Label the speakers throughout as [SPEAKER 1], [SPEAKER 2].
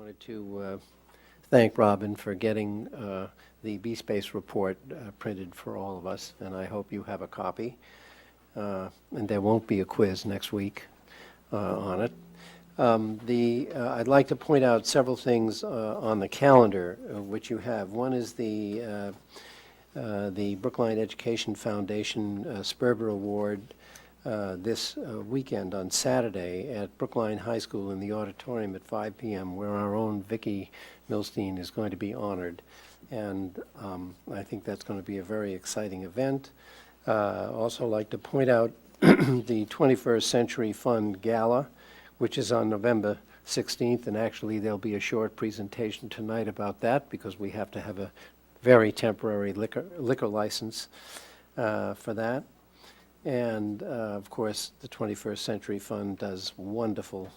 [SPEAKER 1] wanted to thank Robin for getting the B-Space report printed for all of us, and I hope you have a copy. And there won't be a quiz next week on it. I'd like to point out several things on the calendar, which you have. One is the Brookline Education Foundation Sperber Award this weekend on Saturday at Brookline High School in the auditorium at 5 p.m., where our own Vicki Milstein is going to be honored. And I think that's going to be a very exciting event. Also like to point out the 21st Century Fund Gala, which is on November 16th, and actually there'll be a short presentation tonight about that because we have to have a very temporary liquor license for that. And of course, the 21st Century Fund does wonderful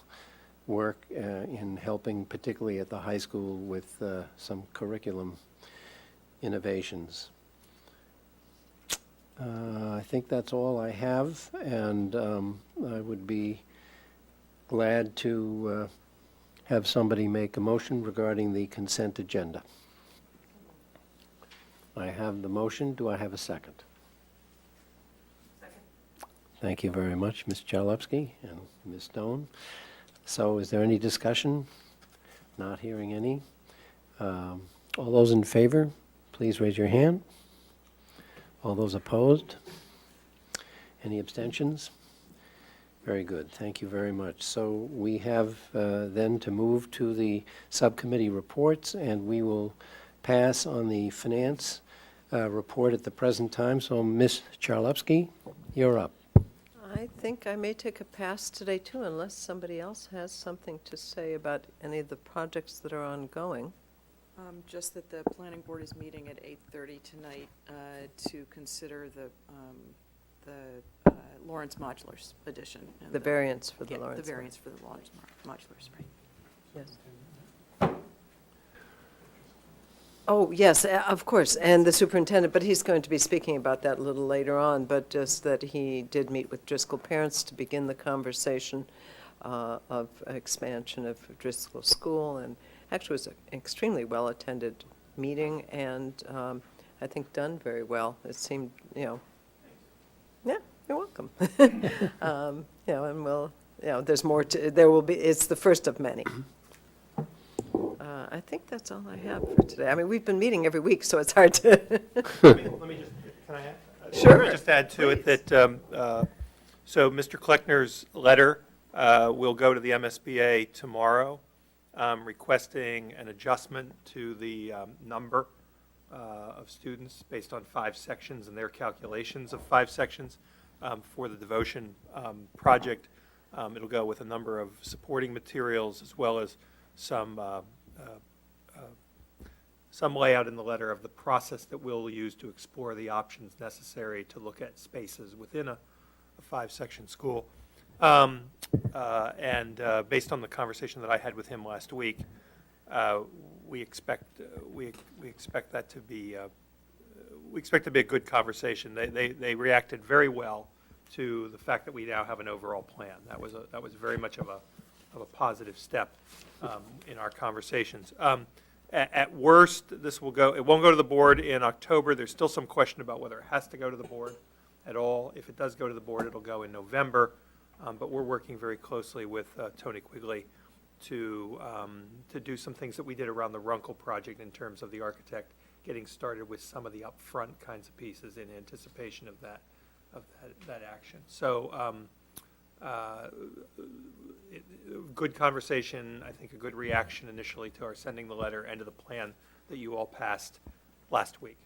[SPEAKER 1] work in helping, particularly at the high school, with some curriculum innovations. I think that's all I have, and I would be glad to have somebody make a motion regarding the consent agenda. I have the motion. Do I have a second?
[SPEAKER 2] Second.
[SPEAKER 1] Thank you very much, Ms. Chalupsky and Ms. Stone. So is there any discussion? Not hearing any. All those in favor, please raise your hand. All those opposed? Any abstentions? Very good. Thank you very much. So we have then to move to the subcommittee reports, and we will pass on the finance report at the present time. So Ms. Charlupsky, you're up.
[SPEAKER 2] I think I may take a pass today too, unless somebody else has something to say about any of the projects that are ongoing.
[SPEAKER 3] Just that the planning board is meeting at 8:30 tonight to consider the Lawrence Modulars addition. And
[SPEAKER 2] The variance for the
[SPEAKER 3] yeah,
[SPEAKER 2] Lawrence.
[SPEAKER 3] the variance for the Lawrence Modulars, right.
[SPEAKER 2] Yes. Oh, yes, of course, and the superintendent, but he's going to be speaking about that a little later on, but just that he did meet with Driscoll parents to begin the conversation of expansion of Driscoll School, and actually it was an extremely well-attended meeting, and I think done very well. It seemed, yeah, you're welcome. And we'll, there's more there will be, it's the first of many. I think that's all I have for today. I mean, we've been meeting every week, so it's hard to.
[SPEAKER 4] Let me just, can I add?
[SPEAKER 2] Sure.
[SPEAKER 4] Let me just add to it that, so Mr. Kleckner's letter will go to the MSBA tomorrow, requesting an adjustment to the number of students based on 5 sections and their calculations of 5 sections for the devotion project. It'll go with a number of supporting materials as well as some layout in the letter of the process that we'll use to explore the options necessary to look at spaces within a 5-section school. Based on the conversation that I had with him last week, we expect that to be a good conversation. They reacted very well to the fact that we now have an overall plan. That was very much of a positive step in our conversations. At worst, it won't go to the board in October. There's still some question about whether it has to go to the board at all. If it does go to the board, it'll go in November. But we're working very closely with Tony Quigley to do some things that we did around the Runkle project in terms of the architect getting started with some of the upfront kinds of pieces in anticipation of that action. So good conversation, I think a good reaction initially to our sending the letter and to the plan that you all passed last week.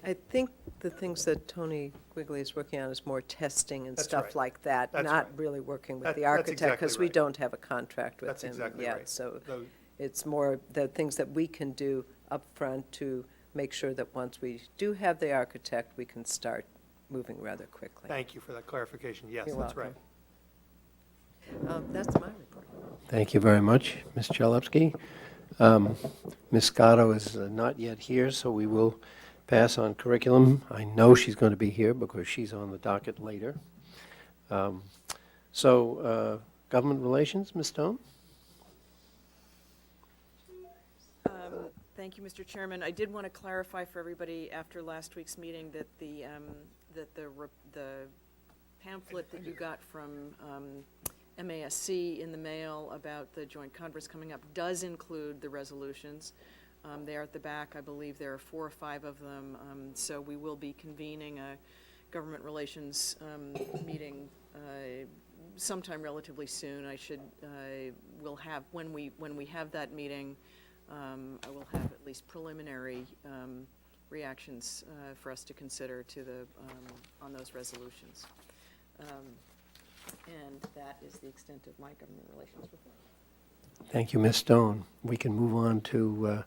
[SPEAKER 2] I think the things that Tony Quigley is working on is more testing and
[SPEAKER 4] That's
[SPEAKER 2] stuff
[SPEAKER 4] right.
[SPEAKER 2] like that,
[SPEAKER 4] That's
[SPEAKER 2] not
[SPEAKER 4] right.
[SPEAKER 2] really working with
[SPEAKER 4] That's
[SPEAKER 2] the architect,
[SPEAKER 4] exactly
[SPEAKER 2] because we
[SPEAKER 4] right.
[SPEAKER 2] don't have a contract with
[SPEAKER 4] That's
[SPEAKER 2] him
[SPEAKER 4] exactly
[SPEAKER 2] yet.
[SPEAKER 4] right.
[SPEAKER 2] So
[SPEAKER 4] Those-
[SPEAKER 2] it's more the things that we can do up front to make sure that once we do have the architect, we can start moving rather quickly.
[SPEAKER 4] Thank you for that clarification. Yes,
[SPEAKER 2] You're
[SPEAKER 4] that's right.
[SPEAKER 2] welcome. That's my report.
[SPEAKER 1] Thank you very much, Ms. Chalupsky. Ms. Scotto is not yet here, so we will pass on curriculum. I know she's going to be here because she's on the docket later. Government relations, Ms. Stone?
[SPEAKER 3] Thank you, Mr. Chairman. I did want to clarify for everybody after last week's meeting that the pamphlet that you got from MASC in the mail about the joint conference coming up does include the resolutions. They are at the back. I believe there are 4 or 5 of them. So we will be convening a government relations meeting sometime relatively soon. We'll have, when we have that meeting, I will have at least preliminary reactions for us to consider to on those resolutions. And that is the extent of my government relations report.
[SPEAKER 1] Thank you, Ms. Stone. We can move on to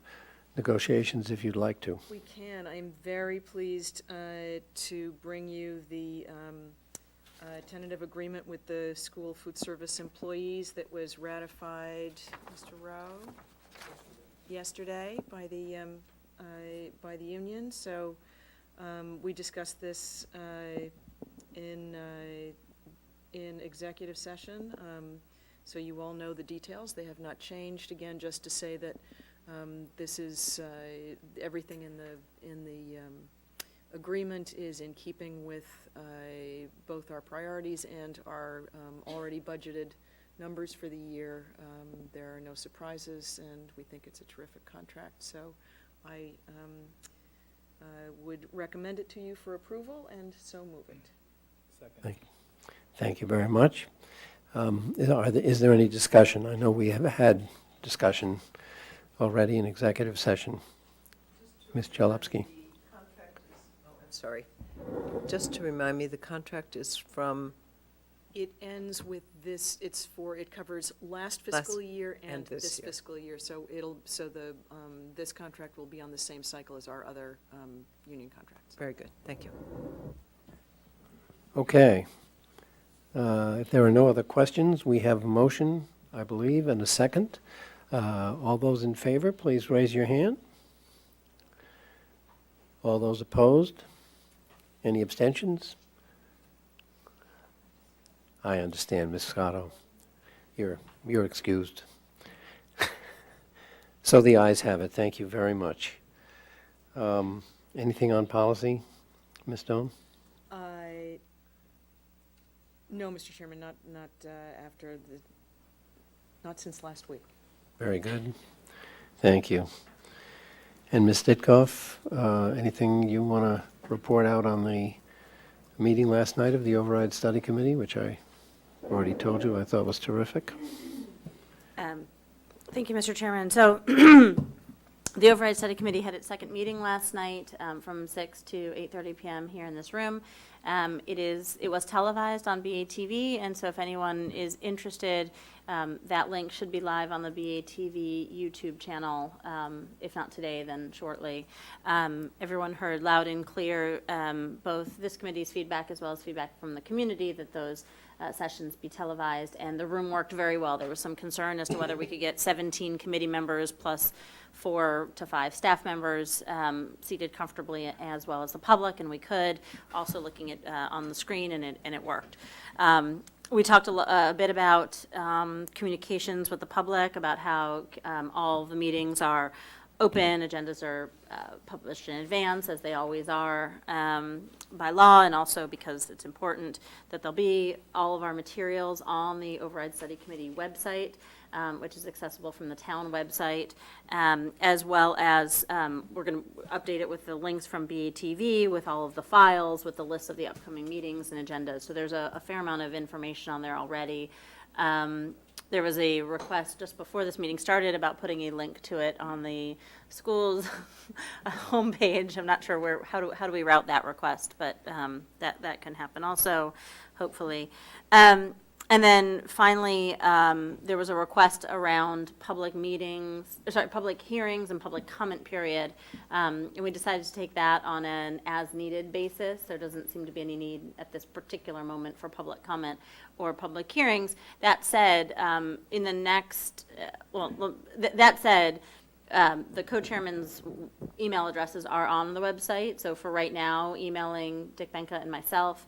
[SPEAKER 1] negotiations if you'd like to.
[SPEAKER 3] We can. I'm very pleased to bring you the tentative agreement with the school food service employees that was ratified, Mr. Rowe, yesterday by the union. So we discussed this in executive session. So you all know the details. They have not changed. Again, just to say that this is everything in the agreement is in keeping with both our priorities and our already budgeted numbers for the year. There are no surprises, and we think it's a terrific contract. So I would recommend it to you for approval, and so move it.
[SPEAKER 1] Thank you very much. Is there any discussion? I know we have had discussion already in executive session. Ms. Jalupski.
[SPEAKER 2] Sorry. Just to remind me, the contract is from,
[SPEAKER 3] It ends with this, it covers last fiscal year and
[SPEAKER 2] and this
[SPEAKER 3] this
[SPEAKER 2] year.
[SPEAKER 3] fiscal year. So this contract will be on the same cycle as our other union contracts.
[SPEAKER 2] very good, thank you.
[SPEAKER 1] Okay. If there are no other questions, we have a motion, I believe, and a second. All those in favor, please raise your hand. All those opposed? Any abstentions? I understand, Ms. Scotto. You're excused. So the ayes have it. Thank you very much. Anything on policy, Ms. Stone?
[SPEAKER 3] No, Mr. Chairman, not not since last week.
[SPEAKER 1] Very good. Thank you. And Ms. Ditkoff, anything you want to report out on the meeting last night of the Override Study Committee, which I already told you I thought was terrific?
[SPEAKER 5] Thank you, Mr. Chairman. So the Override Study Committee had its second meeting last night from 6 to 8:30 p.m. here in this room. It was televised on BATV, and so if anyone is interested, that link should be live on the BATV YouTube channel. If not today, then shortly. Everyone heard loud and clear both this committee's feedback as well as feedback from the community that those sessions be televised, and the room worked very well. There was some concern as to whether we could get 17 committee members plus 4 to 5 staff members seated comfortably, as well as the public, and we could. Also looking at on the screen, and it worked. We talked a bit about communications with the public, about how all the meetings are open, agendas are published in advance, as they always are by law, and also because it's important that there'll be all of our materials on the Override Study Committee website, which is accessible from the town website, as well as we're going to update it with the links from BATV, with all of the files, with the list of the upcoming meetings and agendas. So there's a fair amount of information on there already. There was a request just before this meeting started about putting a link to it on the school's homepage. I'm not sure how do we route that request, but that can happen also, hopefully. And then finally, there was a request around public hearings and public comment period. And we decided to take that on an as-needed basis. There doesn't seem to be any need at this particular moment for public comment or public hearings. That said, in the next, the co-chairman's email addresses are on the website. So for right now, emailing Dick Benka and myself,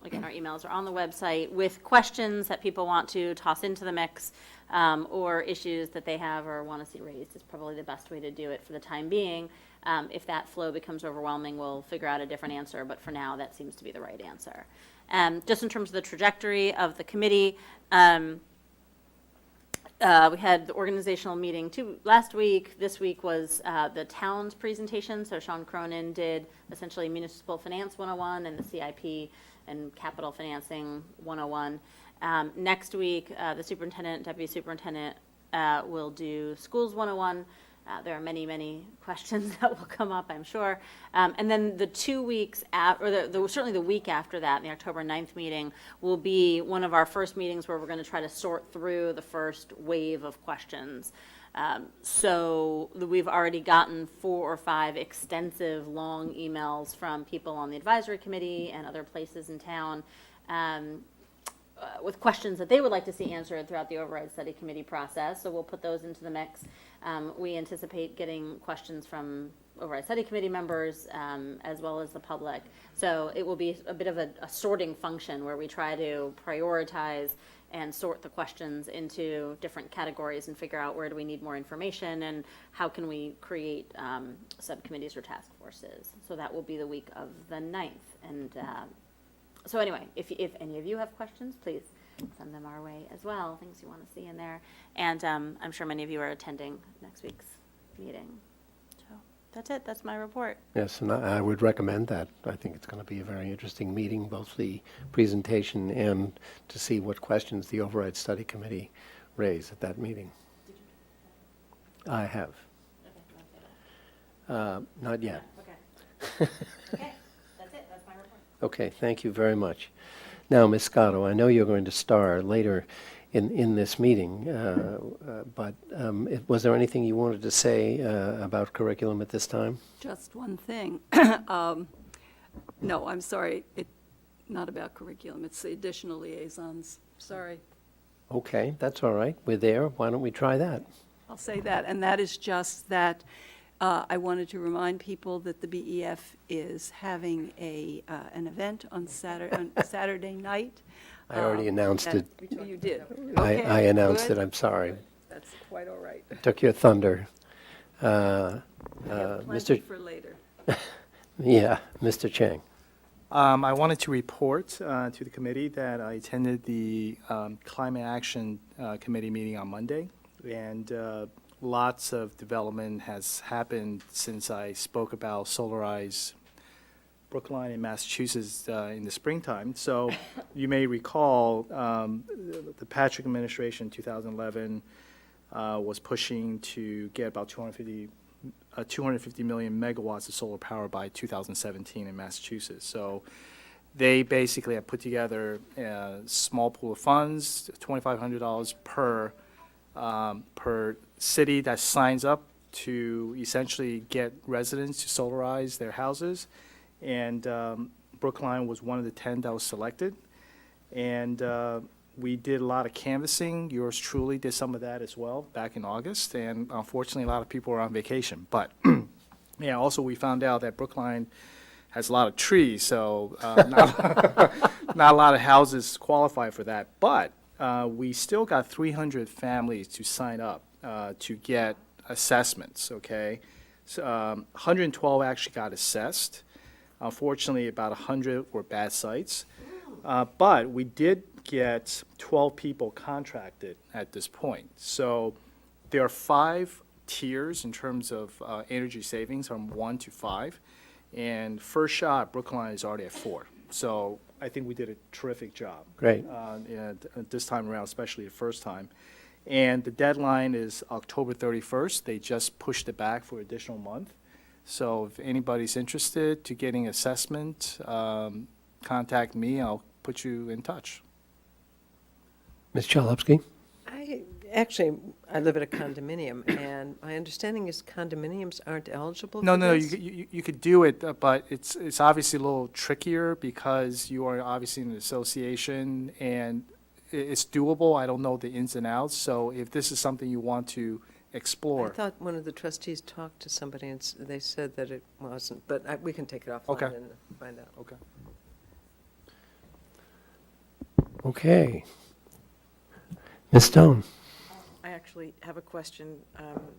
[SPEAKER 5] again, our emails are on the website with questions that people want to toss into the mix, or issues that they have or want to see raised is probably the best way to do it for the time being. If that flow becomes overwhelming, we'll figure out a different answer, but for now, that seems to be the right answer. Just in terms of the trajectory of the committee, we had the organizational meeting last week. This week was the town's presentation. So Sean Cronin did essentially Municipal Finance 101 and the CIP and Capital Financing 101. Next week, the superintendent, deputy superintendent will do Schools 101. There are many, many questions that will come up, I'm sure. And then the 2 weeks, certainly the week after that, the October 9th meeting, will be one of our first meetings where we're going to try to sort through the first wave of questions. So we've already gotten 4 or 5 extensive, long emails from people on the advisory committee and other places in town, with questions that they would like to see answered throughout the Override Study Committee process, so we'll put those into the mix. We anticipate getting questions from Override Study Committee members, as well as the public. So it will be a bit of a sorting function where we try to prioritize and sort the questions into different categories and figure out where do we need more information and how can we create subcommittees or task forces. So that will be the week of the 9th. And so anyway, if any of you have questions, please send them our way as well, things you want to see in there. And I'm sure many of you are attending next week's meeting. So that's it. That's my report.
[SPEAKER 1] Yes, and I would recommend that. I think it's going to be a very interesting meeting, both the presentation and to see what questions the Override Study Committee raise at that meeting. I have. Not yet.
[SPEAKER 5] Okay. Okay, that's it. That's my report.
[SPEAKER 1] Okay, thank you very much. Now, Ms. Scotto, I know you're going to star later in this meeting, but was there anything you wanted to say about curriculum at this time?
[SPEAKER 6] Just one thing. No, I'm sorry, not about curriculum, it's the additional liaisons. Sorry,
[SPEAKER 1] Okay, that's all right. We're there. Why don't we try that?
[SPEAKER 6] I'll say that, and that is just that I wanted to remind people that the BEF is having an event on Saturday night.
[SPEAKER 1] I already announced it.
[SPEAKER 6] You did?
[SPEAKER 1] I
[SPEAKER 6] Okay,
[SPEAKER 1] announced it.
[SPEAKER 6] good.
[SPEAKER 1] I'm sorry.
[SPEAKER 6] That's quite all right.
[SPEAKER 1] Took your thunder.
[SPEAKER 6] We have plenty
[SPEAKER 1] Mr.
[SPEAKER 6] for later.
[SPEAKER 1] Yeah, Mr. Chang.
[SPEAKER 7] I wanted to report to the committee that I attended the Climate Action Committee meeting on Monday, and lots of development has happened since I spoke about Solarize Brookline in Massachusetts in the springtime. So you may recall the Patrick administration in 2011 was pushing to get about 250 million megawatts of solar power by 2017 in Massachusetts. So they basically have put together a small pool of funds, $2,500 per city that signs up to essentially get residents to solarize their houses. And Brookline was one of the 10 that was selected. And we did a lot of canvassing. Yours truly did some of that as well back in August. And unfortunately, a lot of people were on vacation. But yeah, also we found out that Brookline has a lot of trees, so not a lot of houses qualify for that. But we still got 300 families to sign up to get assessments, okay? So, 112 actually got assessed. Unfortunately, about 100 were bad sites. But we did get 12 people contracted at this point. So there are 5 tiers in terms of energy savings from 1 to 5. And first shot, Brookline is already at 4. So I think we did a terrific job.
[SPEAKER 1] Great.
[SPEAKER 7] This time around, especially the first time. And the deadline is October 31st. They just pushed it back for an additional month. So if anybody's interested to getting assessment, contact me. I'll put you in touch.
[SPEAKER 1] Ms. Chalupsky?
[SPEAKER 2] I live at a condominium, and my understanding is condominiums aren't eligible for
[SPEAKER 7] No,
[SPEAKER 2] this?
[SPEAKER 7] you could do it, but it's obviously a little trickier because you are obviously in an association, and it's doable. I don't know the ins and outs, so if this is something you want to
[SPEAKER 2] I
[SPEAKER 7] explore.
[SPEAKER 2] thought one of the trustees talked to somebody and they said that it wasn't, but we can take it offline
[SPEAKER 7] Okay.
[SPEAKER 2] and find out.
[SPEAKER 7] Okay.
[SPEAKER 1] Okay. Ms. Stone?
[SPEAKER 3] I actually have a question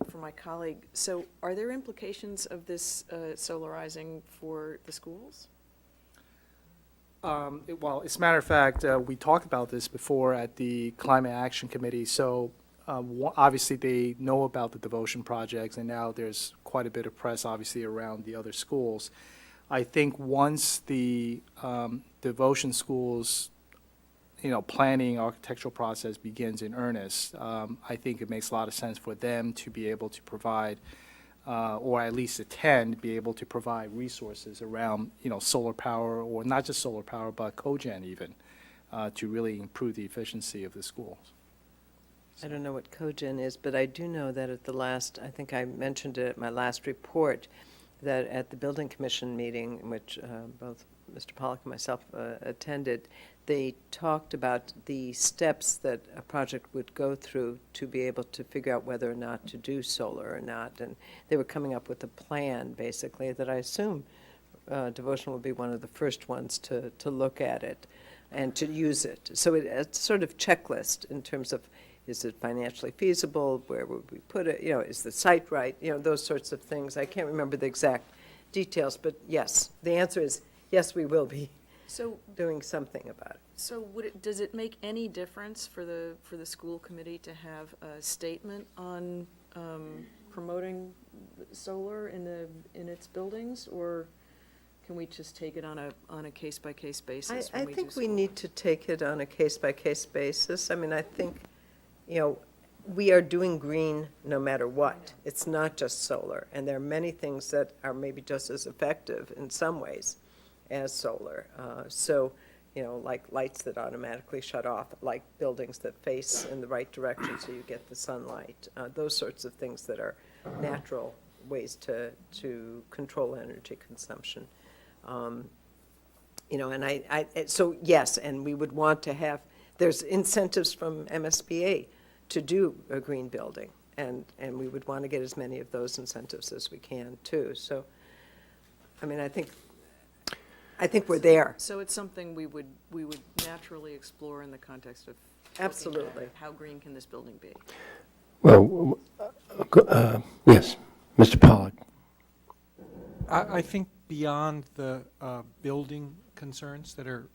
[SPEAKER 3] for my colleague. So are there implications of this solarizing for the schools?
[SPEAKER 7] Well, as a matter of fact, we talked about this before at the Climate Action Committee. So obviously, they know about the Devotion projects, and now there's quite a bit of press, obviously, around the other schools. I think once the Devotion schools, planning architectural process begins in earnest, I think it makes a lot of sense for them to be able to provide, or at least be able to provide resources around, solar power, or not just solar power, but cogen even, to really improve the efficiency of the schools.
[SPEAKER 2] I don't know what cogen is, but I do know that at the last, I think I mentioned it at my last report, that at the Building Commission meeting, in which both Mr. Pollock and myself attended, they talked about the steps that a project would go through to be able to figure out whether or not to do solar or not. And they were coming up with a plan, basically, that I assume Devotion will be one of the first ones to look at it and to use it. So it's sort of checklist in terms of, is it financially feasible? Where would we put it? Is the site right? Those sorts of things. I can't remember the exact details, but yes, the answer is yes, we will be
[SPEAKER 3] So,
[SPEAKER 2] doing something about it.
[SPEAKER 3] so does it make any difference for the school committee to have a statement on promoting solar in its buildings, or can we just take it on a case-by-case basis?
[SPEAKER 2] I
[SPEAKER 3] when we do
[SPEAKER 2] think we
[SPEAKER 3] school?
[SPEAKER 2] need to take it on a case-by-case basis. I mean, I think, we are doing green no matter what. It's not just solar, and there are many things that are maybe just as effective in some ways as solar. So, like lights that automatically shut off, like buildings that face in the right direction so you get the sunlight, those sorts of things that are natural ways to control energy consumption. So yes, and we would want to have, there's incentives from MSBA to do a green building, and we would want to get as many of those incentives as we can, too. So, I mean, I think we're there.
[SPEAKER 3] So it's something we would naturally explore in the context of looking at
[SPEAKER 2] Absolutely.
[SPEAKER 3] how green can this building be?
[SPEAKER 1] Well, yes, Mr. Pollock.
[SPEAKER 8] I think beyond the building concerns that are,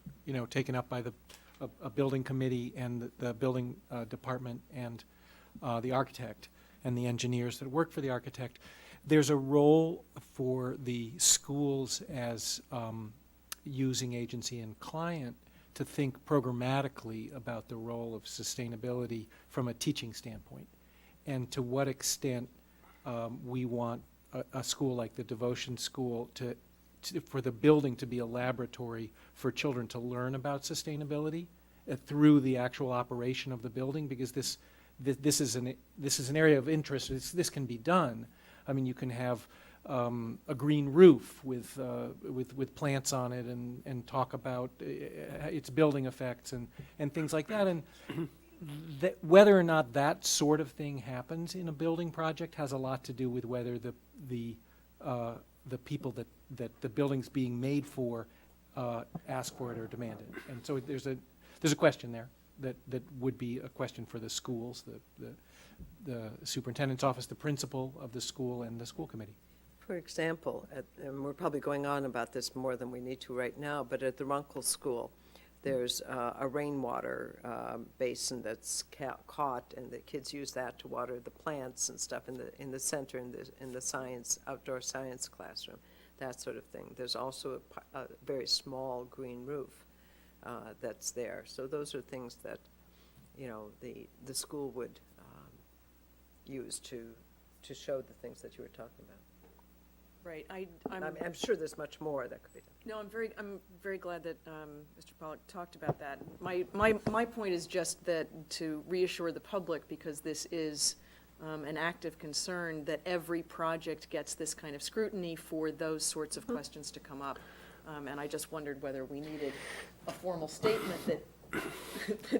[SPEAKER 8] taken up by a building committee and the building department and the architect and the engineers that work for the architect, there's a role for the schools as using agency and client to think programmatically about the role of sustainability from a teaching standpoint, and to what extent we want a school like the Devotion School for the building to be a laboratory for children to learn about sustainability through the actual operation of the building, because this is an area of interest. This can be done. I mean, you can have a green roof with plants on it and talk about its building effects and things like that. And whether or not that sort of thing happens in a building project has a lot to do with whether the people that the building's being made for ask for it or demand it. And so there's a question there that would be a question for the schools, the superintendent's office, the principal of the school, and the school committee.
[SPEAKER 2] For example, and we're probably going on about this more than we need to right now, but at the Runkle School, there's a rainwater basin that's caught, and the kids use that to water the plants and stuff in the center, in the outdoor science classroom, that sort of thing. There's also a very small green roof that's there. So those are things that, the school would use to show the things that you were talking about.
[SPEAKER 3] Right,
[SPEAKER 2] I'm sure there's much more that could be done.
[SPEAKER 3] No, I'm very glad that Mr. Pollock talked about that. My point is just that to reassure the public, because this is an active concern, that every project gets this kind of scrutiny for those sorts of questions to come up. And I just wondered whether we needed a formal statement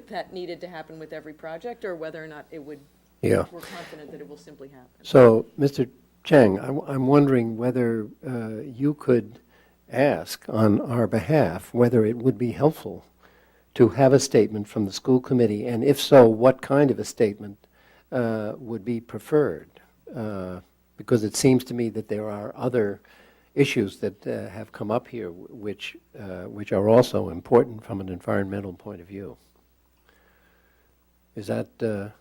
[SPEAKER 3] that needed to happen with every project, or whether or not it would,
[SPEAKER 1] Yeah.
[SPEAKER 3] we're confident that it will simply happen.
[SPEAKER 1] So, Mr. Chang, I'm wondering whether you could ask on our behalf whether it would be helpful to have a statement from the school committee? And if so, what kind of a statement would be preferred? Because it seems to me that there are other issues that have come up here which are also important from an environmental point of view. Is that,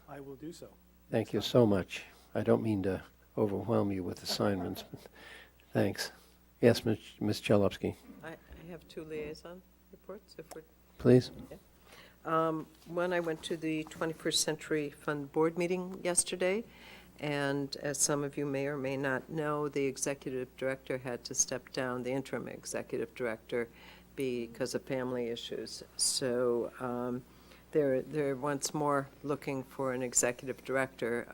[SPEAKER 7] I will do so.
[SPEAKER 1] thank you so much. I don't mean to overwhelm you with assignments, but thanks. Yes, Ms. Chalupsky,
[SPEAKER 2] I have two liaison reports, if we're
[SPEAKER 1] please.
[SPEAKER 2] One, I went to the 21st Century Fund Board meeting yesterday, and as some of you may or may not know, the executive director had to step down, the interim executive director, because of family issues. So they're once more looking for an executive director,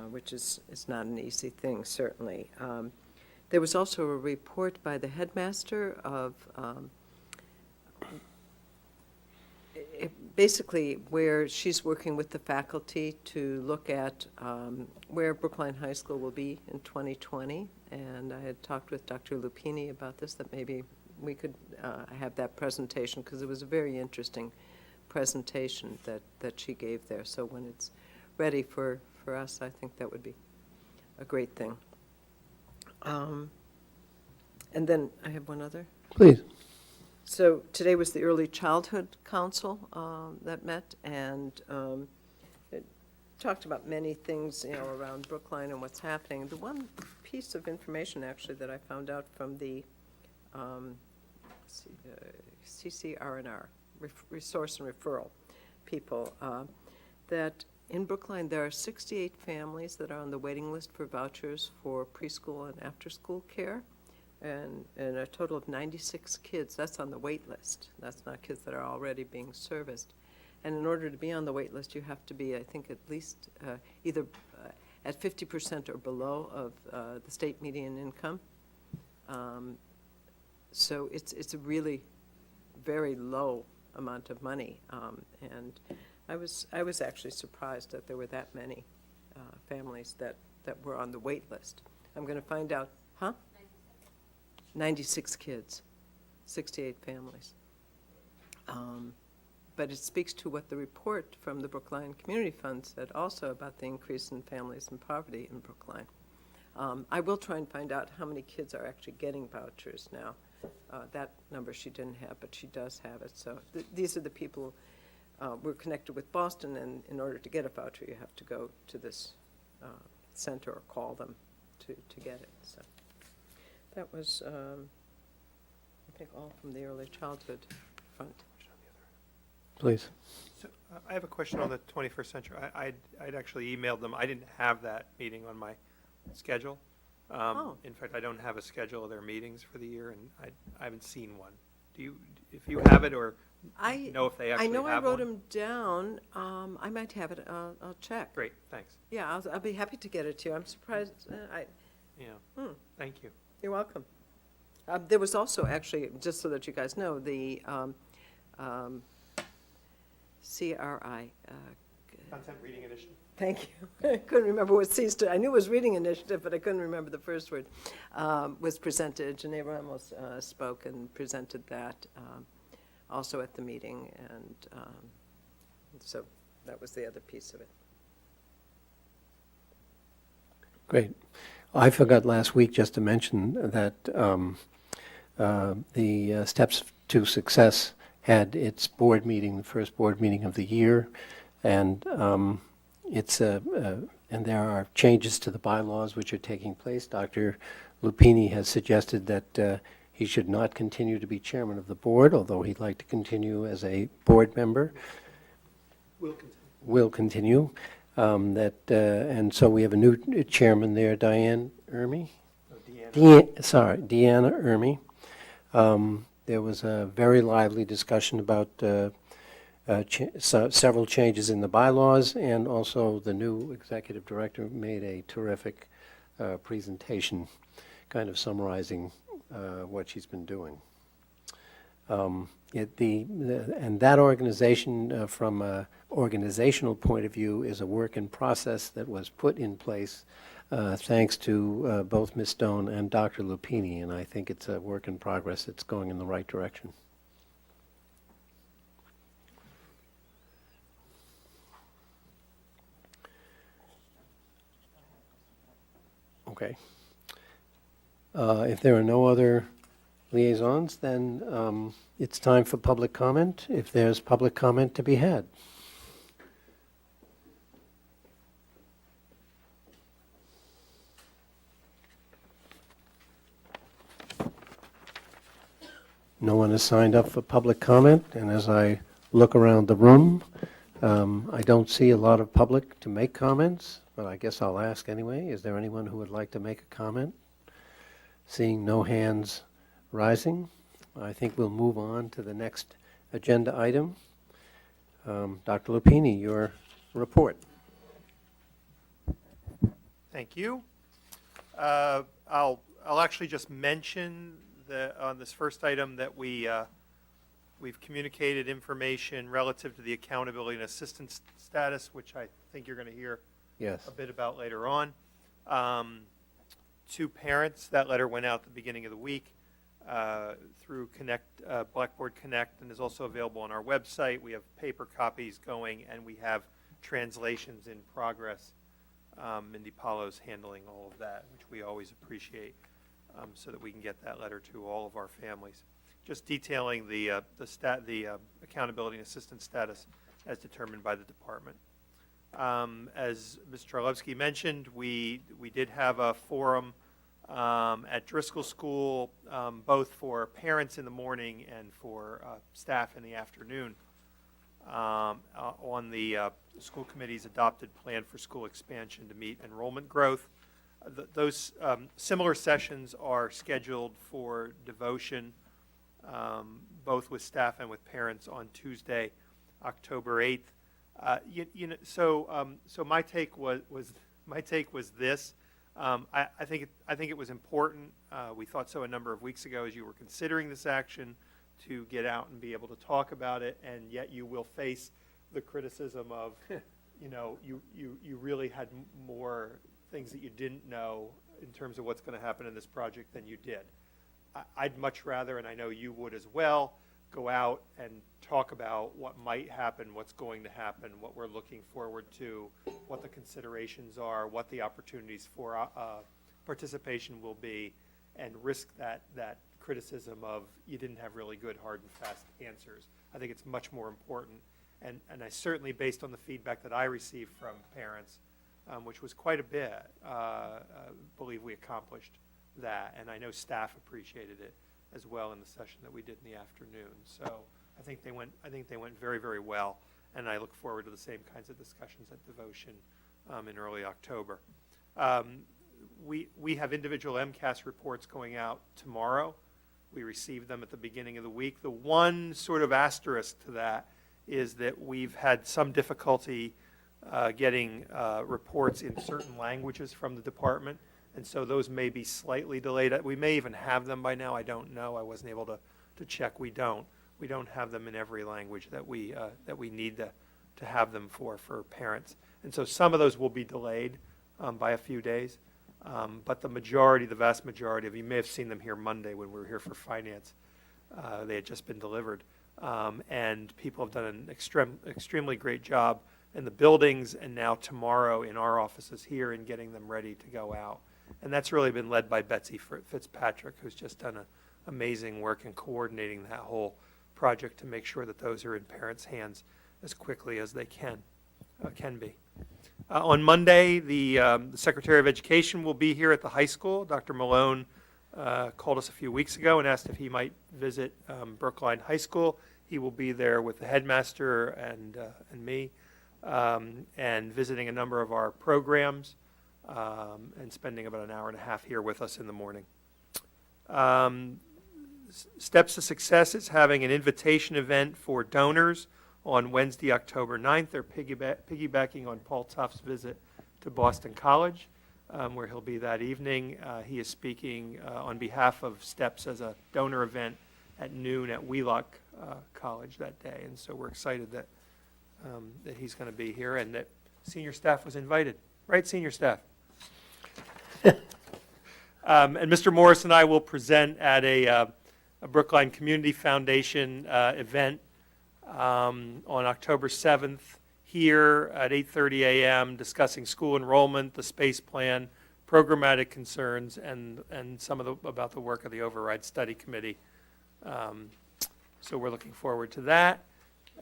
[SPEAKER 2] which is not an easy thing, certainly. There was also a report by the headmaster of basically where she's working with the faculty to look at where Brookline High School will be in 2020. And I had talked with Dr. Lupini about this, that maybe we could have that presentation, because it was a very interesting presentation that she gave there. So when it's ready for us, I think that would be a great thing. And then I have one other.
[SPEAKER 1] Please.
[SPEAKER 2] So today was the Early Childhood Council that met, and it talked about many things, around Brookline and what's happening. The one piece of information, actually, that I found out from the CCR&R, Resource and Referral people, that in Brookline there are 68 families that are on the waiting list for vouchers for preschool and after-school care. And a total of 96 kids, that's on the wait list. That's not kids that are already being serviced. And in order to be on the wait list, you have to be, I think, at least either at 50% or below of the state median income. So it's a really very low amount of money. And I was actually surprised that there were that many families that were on the wait list. I'm going to find out, 96 kids, 68 families. But it speaks to what the report from the Brookline Community Fund said also about the increase in families in poverty in Brookline. I will try and find out how many kids are actually getting vouchers now. That number she didn't have, but she does have it. So these are the people. We're connected with Boston, and in order to get a voucher, you have to go to this center or call them to get it. So. That was, I think, all from the Early Childhood Fund.
[SPEAKER 1] Please.
[SPEAKER 4] So, I have a question on the 21st Century. I'd actually emailed them. I didn't have that meeting on my schedule. In fact, I don't have a schedule of their meetings for the year, and I haven't seen one. Do you, if you have it, or know if they actually have one?
[SPEAKER 2] I know I wrote them down. I might have it. I'll check.
[SPEAKER 4] Great, thanks.
[SPEAKER 2] Yeah, I'll be happy to get it to you. I'm surprised.
[SPEAKER 4] Thank you.
[SPEAKER 2] You're welcome. There was also, actually, just so that you guys know, the CRI.
[SPEAKER 4] Content Reading Initiative.
[SPEAKER 2] Thank you. I couldn't remember what C stood. I knew it was Reading Initiative, but I couldn't remember the first word. Was presented. Janae Ramos spoke and presented that also at the meeting, and so that was the other piece of it.
[SPEAKER 1] Great. I forgot last week just to mention that the Steps to Success had its board meeting, the first board meeting of the year, and and there are changes to the bylaws which are taking place. Dr. Lupini has suggested that he should not continue to be chairman of the board, although he'd like to continue as a board member. Will continue. And so we have a new chairman there, Diane Ermy? Deanna Ermy. There was a very lively discussion about several changes in the bylaws, and also the new executive director made a terrific presentation kind of summarizing what she's been doing. And that organization, from an organizational point of view, is a work in process that was put in place thanks to both Ms. Stone and Dr. Lupini, and I think it's a work in progress. It's going in the right direction. Okay. If there are no other liaisons, then it's time for public comment, if there's public comment to be had. No one has signed up for public comment, and as I look around the room, I don't see a lot of public to make comments, but I guess I'll ask anyway. Is there anyone who would like to make a comment? Seeing no hands rising, I think we'll move on to the next agenda item. Dr. Lupini, your report.
[SPEAKER 4] Thank you. I'll actually just mention on this first item that we've communicated information relative to the accountability and assistance status, which I think you're going to hear
[SPEAKER 1] Yes.
[SPEAKER 4] a bit about later on. To parents, that letter went out at the beginning of the week through Blackboard Connect, and is also available on our website. We have paper copies going, and we have translations in progress. Mindy Paulo's handling all of that, which we always appreciate, so that we can get that letter to all of our families. Just detailing the accountability and assistance status as determined by the department. As Ms. Charlevsky mentioned, we did have a forum at Driscoll School, both for parents in the morning and for staff in the afternoon, on the school committee's adopted plan for school expansion to meet enrollment growth. Those similar sessions are scheduled for devotion, both with staff and with parents, on Tuesday, October 8th. So my take was this. I think it was important. We thought so a number of weeks ago as you were considering this action, to get out and be able to talk about it, and yet you will face the criticism of, you really had more things that you didn't know in terms of what's going to happen in this project than you did. I'd much rather, and I know you would as well, go out and talk about what might happen, what's going to happen, what we're looking forward to, what the considerations are, what the opportunities for participation will be, and risk that criticism of you didn't have really good, hard and fast answers. I think it's much more important, and I certainly, based on the feedback that I received from parents, which was quite a bit, believe we accomplished that, and I know staff appreciated it as well in the session that we did in the afternoon. So I think they went very, very well, and I look forward to the same kinds of discussions at Devotion in early October. We have individual MCAS reports going out tomorrow. We received them at the beginning of the week. The one sort of asterisk to that is that we've had some difficulty getting reports in certain languages from the department, and so those may be slightly delayed. We may even have them by now. I don't know. I wasn't able to check. We don't have them in every language that we need to have them for parents, and so some of those will be delayed by a few days. But the vast majority of you may have seen them here Monday when we were here for finance. They had just been delivered, and people have done an extremely great job in the buildings, and now tomorrow in our offices here, in getting them ready to go out. And that's really been led by Betsy Fitzpatrick, who's just done amazing work in coordinating that whole project to make sure that those are in parents' hands as quickly as they can be. On Monday, the Secretary of Education will be here at the high school. Dr. Malone called us a few weeks ago and asked if he might visit Brookline High School. He will be there with the headmaster and me, and visiting a number of our programs, and spending about an hour and a half here with us in the morning. Steps to Success is having an invitation event for donors on Wednesday, October 9th. They're piggybacking on Paul Tuff's visit to Boston College, where he'll be that evening. He is speaking on behalf of Steps as a donor event at noon at Wheelock College that day. And so we're excited that he's going to be here, and that senior staff was invited. Right, senior staff? And Mr. Morris and I will present at a Brookline Community Foundation event on October 7th here at 8:30 a.m. discussing school enrollment, the space plan, programmatic concerns and some of about the work of the Override Study Committee. So we're looking forward to that.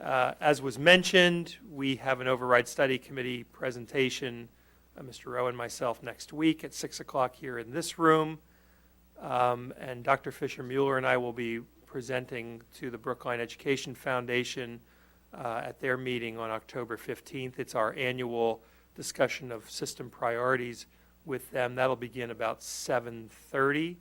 [SPEAKER 4] As was mentioned, we have an Override Study Committee presentation, Mr. Rowe and myself, next week at 6 o'clock here in this room. And Dr. Fisher-Mueller and I will be presenting to the Brookline Education Foundation at their meeting on October 15th. It's our annual discussion of system priorities with them. That'll begin about 7:30.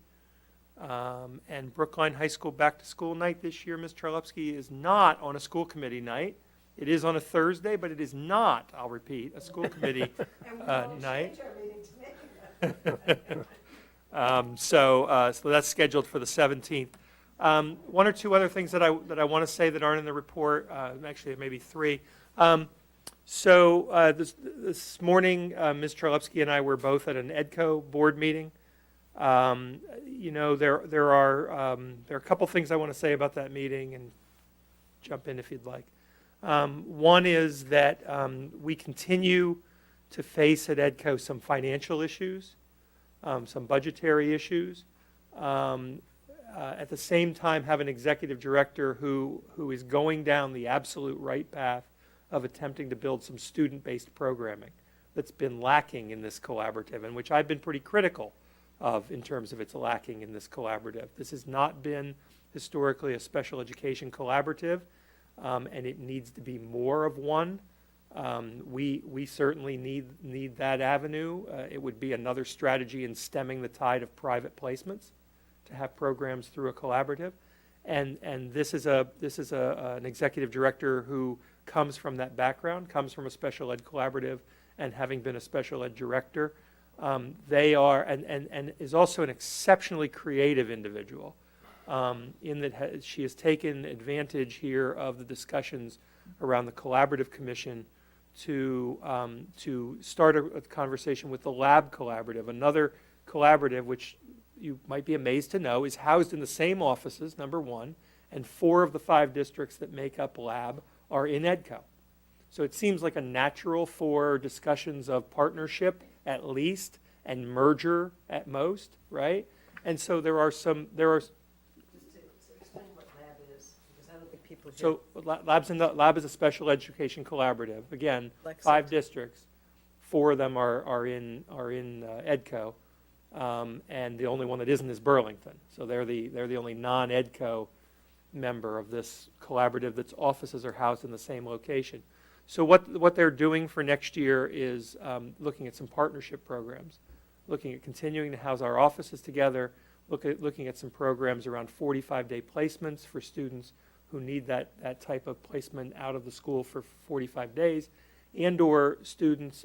[SPEAKER 4] And Brookline High School Back to School Night this year, Ms. Charlepski, is not on a school committee night. It is on a Thursday, but it is not, I'll repeat, a school committee night. So that's scheduled for the 17th. One or two other things that I want to say that aren't in the report, actually maybe three. This morning, Ms. Charlepski and I were both at an EDCO board meeting. There are a couple things I want to say about that meeting, and jump in if you'd like. One is that we continue to face at EDCO some financial issues, some budgetary issues. At the same time, have an executive director who is going down the absolute right path of attempting to build some student-based programming that's been lacking in this collaborative, and which I've been pretty critical of in terms of its lacking in this collaborative. This has not been historically a special education collaborative, and it needs to be more of one. We certainly need that avenue. It would be another strategy in stemming the tide of private placements to have programs through a collaborative. And this is an executive director who comes from that background, comes from a special ed collaborative, and having been a special ed director, they are, and is also an exceptionally creative individual, in that she has taken advantage here of the discussions around the Collaborative Commission to start a conversation with the Lab Collaborative, another collaborative which you might be amazed to know is housed in the same offices, number one, and 4 of the 5 districts that make up Lab are in EDCO. So it seems like a natural for discussions of partnership at least and merger at most, right? And so there are
[SPEAKER 2] Just to explain what lab is, because I don't think people here.
[SPEAKER 4] so Lab is a special education collaborative. Again,
[SPEAKER 2] Lexington.
[SPEAKER 4] 5 districts, 4 of them are in EDCO, and the only one that isn't is Burlington. So they're the only non-EDCO member of this collaborative that's offices are housed in the same location. So what they're doing for next year is looking at some partnership programs, looking at continuing to house our offices together, looking at some programs around 45-day placements for students who need that type of placement out of the school for 45 days, and or students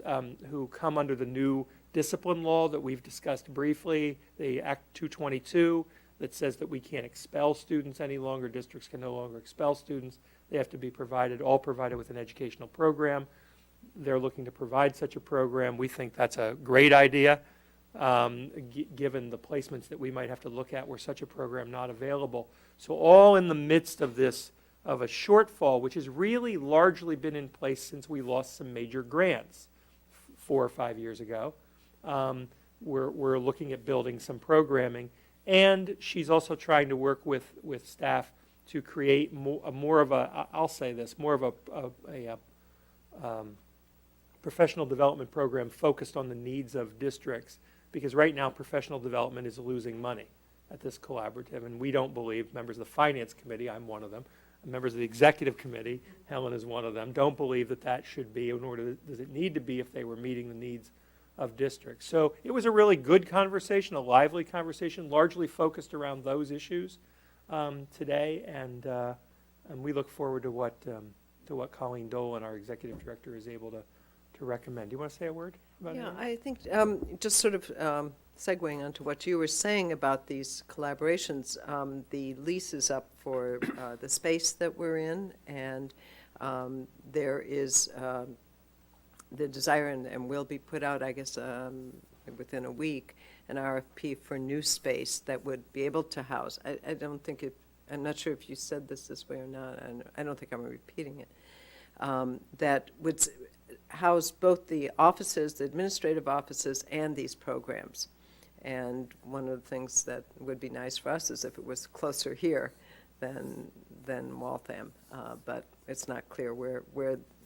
[SPEAKER 4] who come under the new discipline law that we've discussed briefly, the Act 222, that says that we can't expel students any longer. Districts can no longer expel students. They have to be all provided with an educational program. They're looking to provide such a program. We think that's a great idea, given the placements that we might have to look at were such a program not available. So all in the midst of this, of a shortfall, which has really largely been in place since we lost some major grants 4 or 5 years ago. We're looking at building some programming. And she's also trying to work with staff to create more of a, I'll say this, more of a professional development program focused on the needs of districts, because right now professional development is losing money at this collaborative, and we don't believe, members of the Finance Committee, I'm one of them, members of the Executive Committee, Helen is one of them, don't believe that should be, nor does it need to be if they were meeting the needs of districts. So it was a really good conversation, a lively conversation, largely focused around those issues today, and we look forward to what Colleen Dolan, our executive director, is able to recommend. Do you want to say a word about it?
[SPEAKER 2] Yeah, I think just sort of segueing onto what you were saying about these collaborations, the lease is up for the space that we're in, and there is the desire, and will be put out, I guess, within a week, an RFP for new space that would be able to house. I don't think I'm not sure if you said this way or not, and I don't think I'm repeating it, that would house both the offices, the administrative offices, and these programs. And one of the things that would be nice for us is if it was closer here than Waltham. But it's not clear where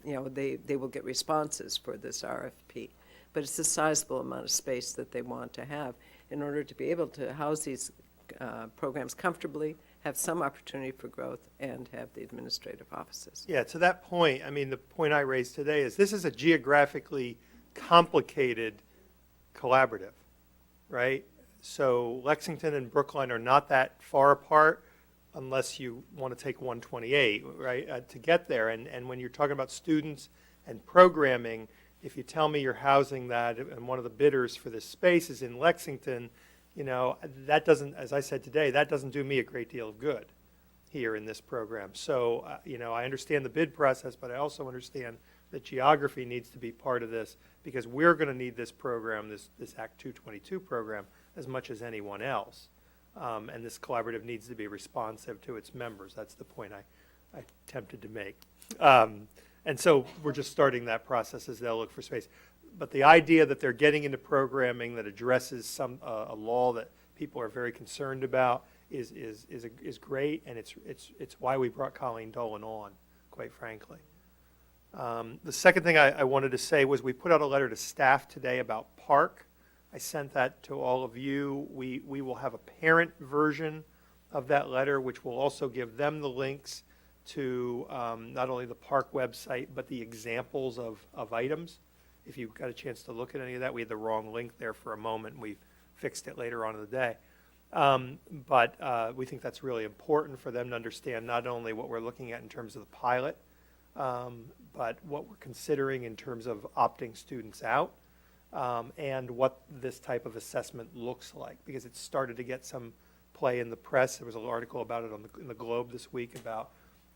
[SPEAKER 2] they will get responses for this RFP. But it's a sizable amount of space that they want to have in order to be able to house these programs comfortably, have some opportunity for growth, and have the administrative offices.
[SPEAKER 4] Yeah, to that point, I mean, the point I raised today is this is a geographically complicated collaborative, right? So Lexington and Brookline are not that far apart unless you want to take 128, right, to get there. And when you're talking about students and programming, if you tell me you're housing that and one of the bidders for this space is in Lexington, that doesn't, as I said today, that doesn't do me a great deal of good here in this program. So, I understand the bid process, but I also understand that geography needs to be part of this because we're going to need this program, this Act 222 program, as much as anyone else. And this collaborative needs to be responsive to its members. That's the point I attempted to make. And so we're just starting that process as they'll look for space. But the idea that they're getting into programming that addresses a law that people are very concerned about is great, and it's why we brought Colleen Dolan on, quite frankly. The second thing I wanted to say was we put out a letter to staff today about Park. I sent that to all of you. We will have a parent version of that letter, which will also give them the links to not only the Park website, but the examples of items. If you got a chance to look at any of that, we had the wrong link there for a moment. We fixed it later on in the day. But we think that's really important for them to understand not only what we're looking at in terms of the pilot, but what we're considering in terms of opting students out, and what this type of assessment looks like, because it started to get some play in the press. There was an article about it in the Globe this week about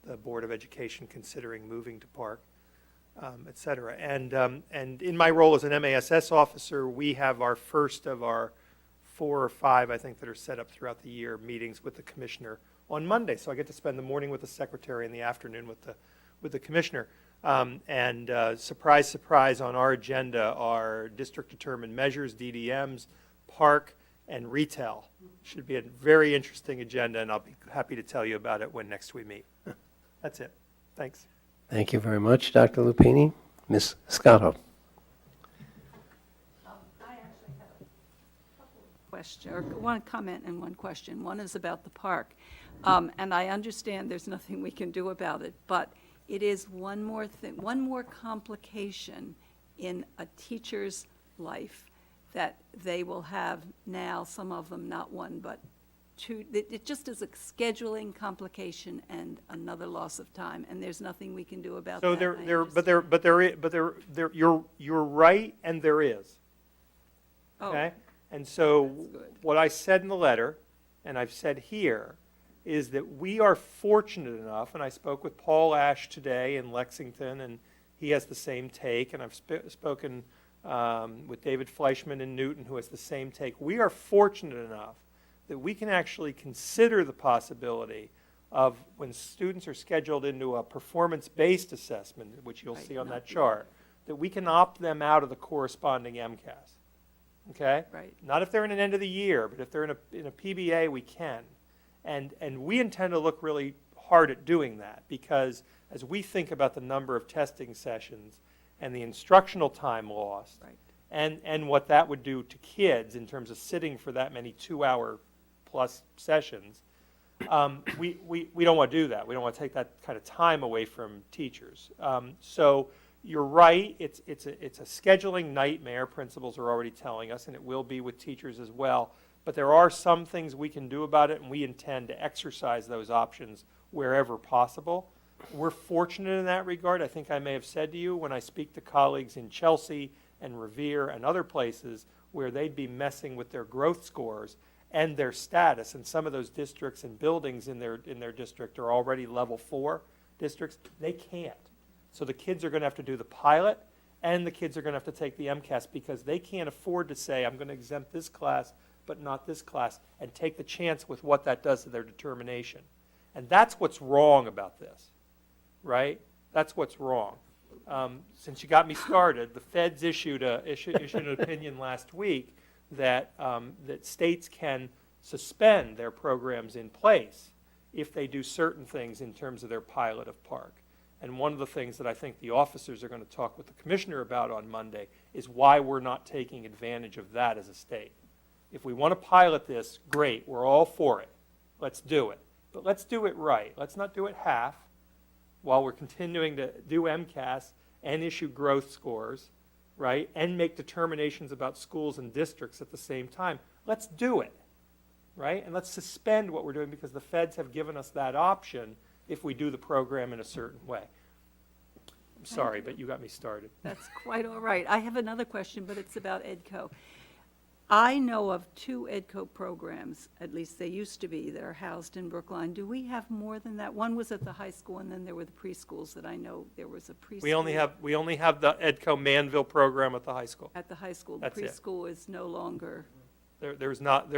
[SPEAKER 4] the Board of Education considering moving to Park, et cetera. And in my role as an MASS officer, we have our first of our 4 or 5, I think, that are set up throughout the year, meetings with the commissioner on Monday. So I get to spend the morning with the secretary and the afternoon with the commissioner. Surprise, surprise, on our agenda are district-determined measures, DDMs, Park, and retail. Should be a very interesting agenda, and I'll be happy to tell you about it when next we meet. That's it. Thanks.
[SPEAKER 1] Thank you very much, Dr. Lupini. Ms. Scotto.
[SPEAKER 6] I actually have a couple of questions, or one comment and one question. One is about the park. And I understand there's nothing we can do about it, but it is one more thing, one more complication in a teacher's life that they will have now, some of them, not one, but two. It just is a scheduling complication and another loss of time, and there's nothing we can do about that. You're
[SPEAKER 4] right, and there is.
[SPEAKER 6] Oh,
[SPEAKER 4] Okay? And so
[SPEAKER 6] That's good.
[SPEAKER 4] what I said in the letter, and I've said here, is that we are fortunate enough, and I spoke with Paul Ash today in Lexington, and he has the same take, and I've spoken with David Fleischman in Newton, who has the same take. We are fortunate enough that we can actually consider the possibility of when students are scheduled into a performance-based assessment, which you'll see on that chart, that we can opt them out of the corresponding MCAS. Okay?
[SPEAKER 6] Right.
[SPEAKER 4] Not if they're in an end of the year, but if they're in a PBA, we can. And we intend to look really hard at doing that, because as we think about the number of testing sessions and the instructional time lost,
[SPEAKER 6] Right.
[SPEAKER 4] and what that would do to kids in terms of sitting for that many 2-hour-plus sessions, we don't want to do that. We don't want to take that kind of time away from teachers. So you're right, it's a scheduling nightmare, principals are already telling us, and it will be with teachers as well. But there are some things we can do about it, and we intend to exercise those options wherever possible. We're fortunate in that regard. I think I may have said to you when I speak to colleagues in Chelsea and Revere and other places where they'd be messing with their growth scores and their status, and some of those districts and buildings in their district are already level 4 districts. They can't. So the kids are going to have to do the pilot, and the kids are going to have to take the MCAS, because they can't afford to say, I'm going to exempt this class but not this class, and take the chance with what that does to their determination. And that's what's wrong about this, right? That's what's wrong. since you got me started, the feds issued an opinion last week that, that states can suspend their programs in place if they do certain things in terms of their pilot of park. And one of the things that I think the officers are going to talk with the commissioner about on Monday is why we're not taking advantage of that as a state. If we want to pilot this, great, we're all for it. Let's do it. But let's do it right. Let's not do it half while we're continuing to do MCAS and issue growth scores, right, and make determinations about schools and districts at the same time. Let's do it, right? And let's suspend what we're doing because the feds have given us that option if we do the program in a certain way. I'm sorry, but you got me started.
[SPEAKER 6] That's quite all right. I have another question, but it's about EDCO. I know of 2 EDCO programs, at least they used to be, that are housed in Brookline. Do we have more than that? One was at the high school, and then there were the preschools that I know. There was a preschool.
[SPEAKER 4] We only have the EDCO Manville program at the high school.
[SPEAKER 6] At the high school. The
[SPEAKER 4] That's it.
[SPEAKER 6] preschool is no longer,
[SPEAKER 4] There's
[SPEAKER 6] not.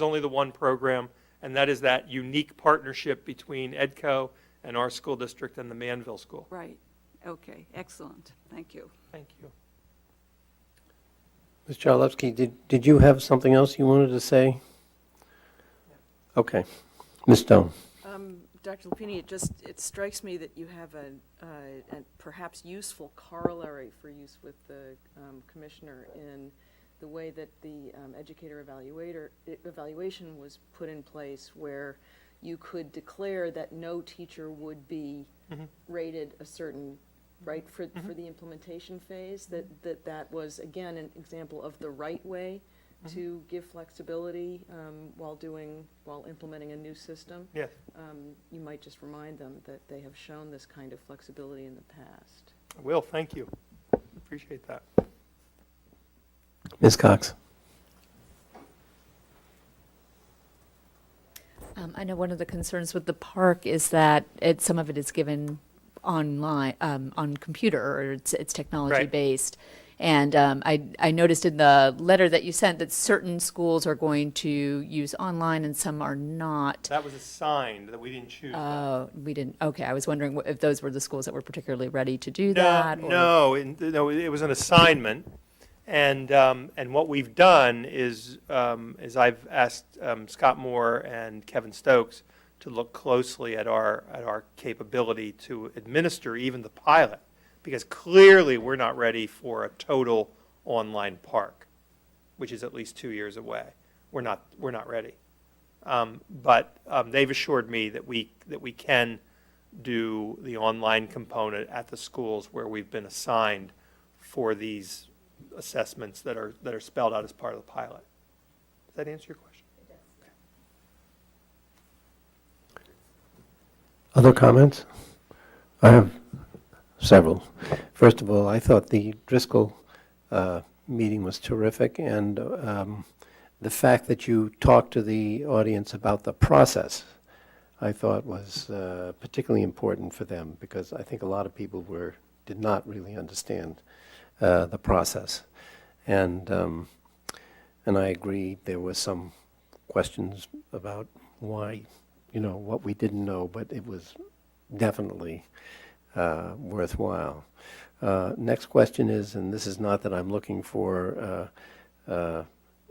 [SPEAKER 4] only the one program, and that is that unique partnership between EDCO and our school district and the Manville School.
[SPEAKER 6] right. Okay, excellent. Thank you.
[SPEAKER 4] Thank you.
[SPEAKER 1] Ms. Charlevsky, did you have something else you wanted to say? Okay. Ms. Stone.
[SPEAKER 3] Dr. Lupini, it strikes me that you have a perhaps useful corollary for use with the commissioner in the way that the educator evaluation was put in place, where you could declare that no teacher would be rated a certain, right, for the implementation phase, that was, again, an example of the right way to give flexibility while implementing a new system.
[SPEAKER 4] Yes.
[SPEAKER 3] You might just remind them that they have shown this kind of flexibility in the past.
[SPEAKER 4] I will, thank you. Appreciate that.
[SPEAKER 1] Ms. Cox.
[SPEAKER 9] I know one of the concerns with the park is that some of it is given online, on computer, or it's technology-based. And I noticed in the letter that you sent that certain schools are going to use online and some are not.
[SPEAKER 4] That was assigned, that we didn't choose that.
[SPEAKER 9] Oh, we didn't, okay, I was wondering if those were the schools that were particularly ready to do that? or-
[SPEAKER 4] No, it was an assignment. And what we've done is I've asked Scott Moore and Kevin Stokes to look closely at our capability to administer even the pilot, because clearly we're not ready for a total online park, which is at least 2 years away. We're not ready. But they've assured me that we can do the online component at the schools where we've been assigned for these assessments that are spelled out as part of the pilot. Does that answer your question? It does.
[SPEAKER 1] Other comments? I have several. First of all, I thought the Driscoll meeting was terrific, and the fact that you talked to the audience about the process, I thought was particularly important for them, because I think a lot of people did not really understand the process. And I agree, there were some questions about why, what we didn't know, but it was definitely worthwhile. Next question is, and this is not that I'm looking for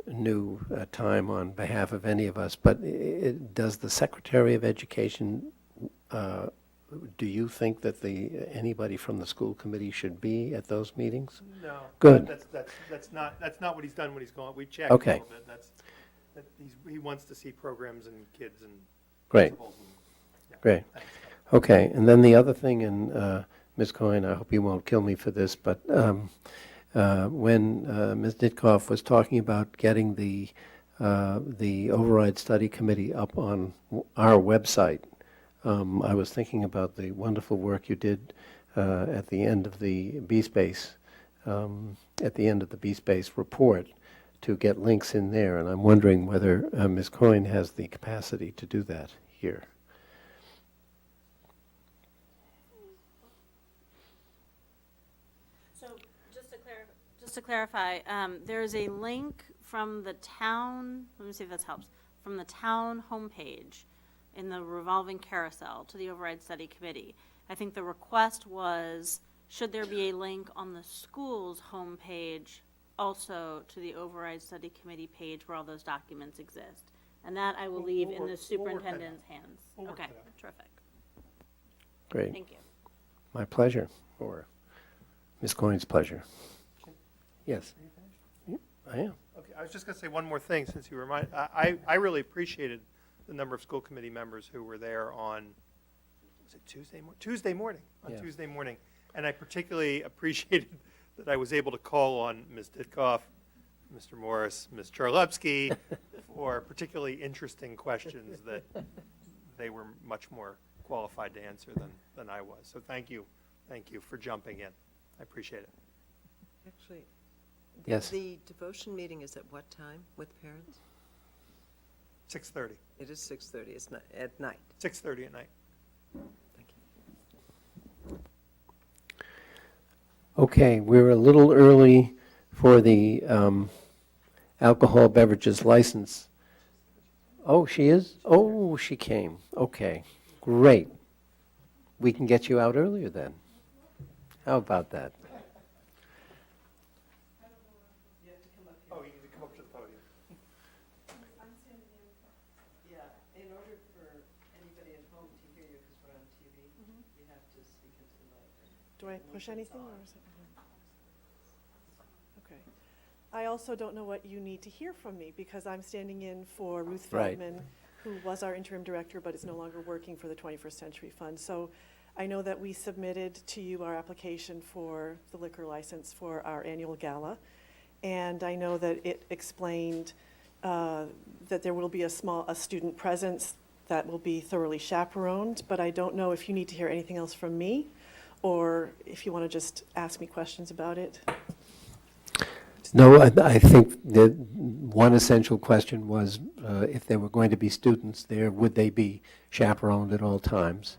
[SPEAKER 1] new time on behalf of any of us, but does the Secretary of Education, do you think that anybody from the school committee should be at those meetings?
[SPEAKER 4] No.
[SPEAKER 1] Good.
[SPEAKER 4] That's not what he's done when he's gone. We checked
[SPEAKER 1] Okay.
[SPEAKER 4] a little bit. He wants to see programs and kids and
[SPEAKER 1] Great.
[SPEAKER 4] principals. Yeah,
[SPEAKER 1] Great.
[SPEAKER 4] thanks.
[SPEAKER 1] Okay, and then the other thing, and Ms. Coyne, I hope you won't kill me for this, but when Ms. Ditkoff was talking about getting the Override Study Committee up on our website, I was thinking about the wonderful work you did at the end of the B-Space, report, to get links in there, and I'm wondering whether Ms. Coyne has the capacity to do that here.
[SPEAKER 5] So just to clarify, there is a link from the town, let me see if this helps, from the town homepage in the revolving carousel to the Override Study Committee. I think the request was should there be a link on the school's homepage also to the Override Study Committee page where all those documents exist? And that I will leave in the
[SPEAKER 4] we'll work that out.
[SPEAKER 5] superintendent's hands.
[SPEAKER 4] We'll work
[SPEAKER 5] Okay,
[SPEAKER 4] that out.
[SPEAKER 5] terrific.
[SPEAKER 1] Great.
[SPEAKER 5] Thank you.
[SPEAKER 1] My pleasure, or Ms. Coyne's pleasure. Yes. Yeah, I am.
[SPEAKER 4] Okay, I was just going to say one more thing, since you remind, I really appreciated the number of school committee members who were there on, was it Tuesday morning?
[SPEAKER 1] Yeah.
[SPEAKER 4] Tuesday morning. And I particularly appreciated that I was able to call on Ms. Ditkoff, Mr. Morris, Ms. Charlepsky for particularly interesting questions that they were much more qualified to answer than I was. So thank you for jumping in. I appreciate it.
[SPEAKER 2] Actually,
[SPEAKER 1] Yes.
[SPEAKER 2] the devotion meeting is at what time with parents?
[SPEAKER 4] 6:30,
[SPEAKER 2] It is 6:30, it's not, at night.
[SPEAKER 4] 6:30 at night.
[SPEAKER 2] Thank you.
[SPEAKER 1] Okay, we're a little early for the alcohol beverages license. Oh, she is? Oh, she came. Okay, great. We can get you out earlier then. How about that?
[SPEAKER 4] Oh, you need to come up to the podium.
[SPEAKER 2] Yeah, in order for anybody at home to hear you, because we're on TV, you have to speak into the mic.
[SPEAKER 10] Do I push anything, or is it? Okay. I also don't know what you need to hear from me, because I'm standing in for Ruth
[SPEAKER 1] Right.
[SPEAKER 10] Feldman, who was our interim director, but is no longer working for the 21st Century Fund. So I know that we submitted to you our application for the liquor license for our annual gala. And I know that it explained that there will be a student presence that will be thoroughly chaperoned, but I don't know if you need to hear anything else from me, or if you want to just ask me questions about it.
[SPEAKER 1] No, I think that one essential question was if there were going to be students there, would they be chaperoned at all times?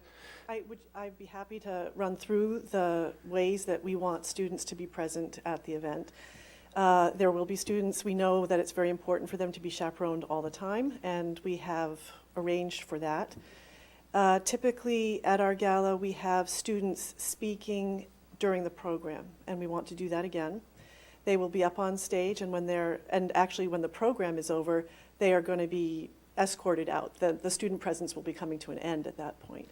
[SPEAKER 10] I'd be happy to run through the ways that we want students to be present at the event. There will be students, we know that it's very important for them to be chaperoned all the time, and we have arranged for that. Typically, at our gala, we have students speaking during the program, and we want to do that again. They will be up on stage, and when the program is over, they are going to be escorted out. The student presence will be coming to an end at that point.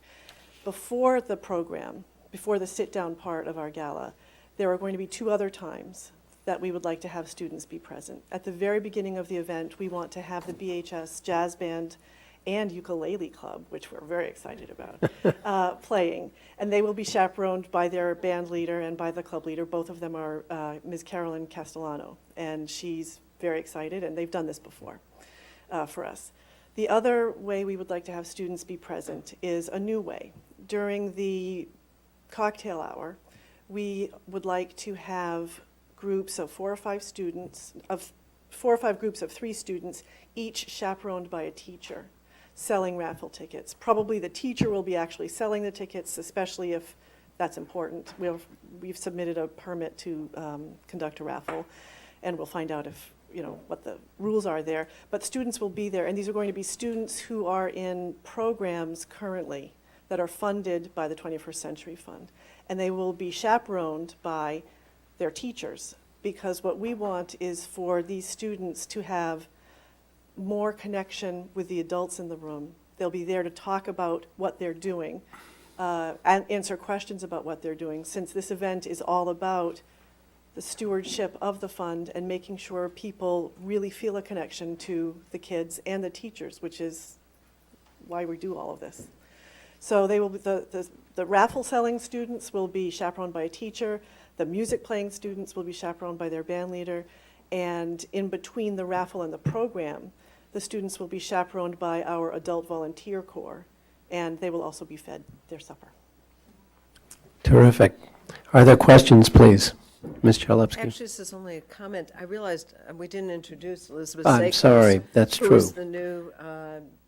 [SPEAKER 10] Before the program, before the sit-down part of our gala, there are going to be 2 other times that we would like to have students be present. At the very beginning of the event, we want to have the BHS Jazz Band and Ukulele Club, which we're very excited about, playing. And they will be chaperoned by their band leader and by the club leader. Both of them are Ms. Carolyn Castellano, and she's very excited, and they've done this before for us. The other way we would like to have students be present is a new way. During the cocktail hour, we would like to have groups of 4 or 5 students, of 4 or 5 groups of 3 students, each chaperoned by a teacher, selling raffle tickets. Probably the teacher will be actually selling the tickets, especially if that's important. We've submitted a permit to conduct a raffle, and we'll find out if, what the rules are there. But students will be there, and these are going to be students who are in programs currently that are funded by the 21st Century Fund. And they will be chaperoned by their teachers, because what we want is for these students to have more connection with the adults in the room. They'll be there to talk about what they're doing and answer questions about what they're doing, since this event is all about the stewardship of the fund and making sure people really feel a connection to the kids and the teachers, which is why we do all of this. So they will be, the raffle selling students will be chaperoned by a teacher, the music playing students will be chaperoned by their band leader, and in between the raffle and the program, the students will be chaperoned by our adult volunteer corps, and they will also be fed their supper.
[SPEAKER 1] Terrific. Are there questions, please? Ms. Charlepsky?
[SPEAKER 2] Actually, this is only a comment. I realized we didn't introduce Elizabeth
[SPEAKER 1] I'm
[SPEAKER 2] Sakos,
[SPEAKER 1] sorry, that's
[SPEAKER 2] who is
[SPEAKER 1] true.
[SPEAKER 2] the new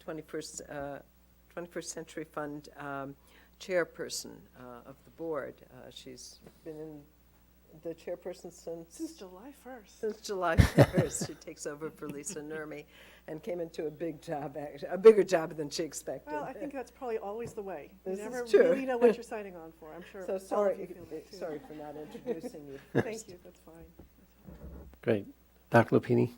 [SPEAKER 2] 21st Century Fund chairperson of the board. She's been in the chairperson
[SPEAKER 10] Since July 1st.
[SPEAKER 2] since July 1st. She takes over for Lisa Nurmi and came into a big job, actually, a bigger job than she expected.
[SPEAKER 10] Well, I think that's probably always the way. You
[SPEAKER 2] This is
[SPEAKER 10] never
[SPEAKER 2] true.
[SPEAKER 10] really know what you're signing on for. I'm sure
[SPEAKER 2] So
[SPEAKER 10] all of you
[SPEAKER 2] sorry,
[SPEAKER 10] feel that too.
[SPEAKER 2] sorry for not introducing you first.
[SPEAKER 10] Thank you, that's fine.
[SPEAKER 1] Great. Dr. Lapini?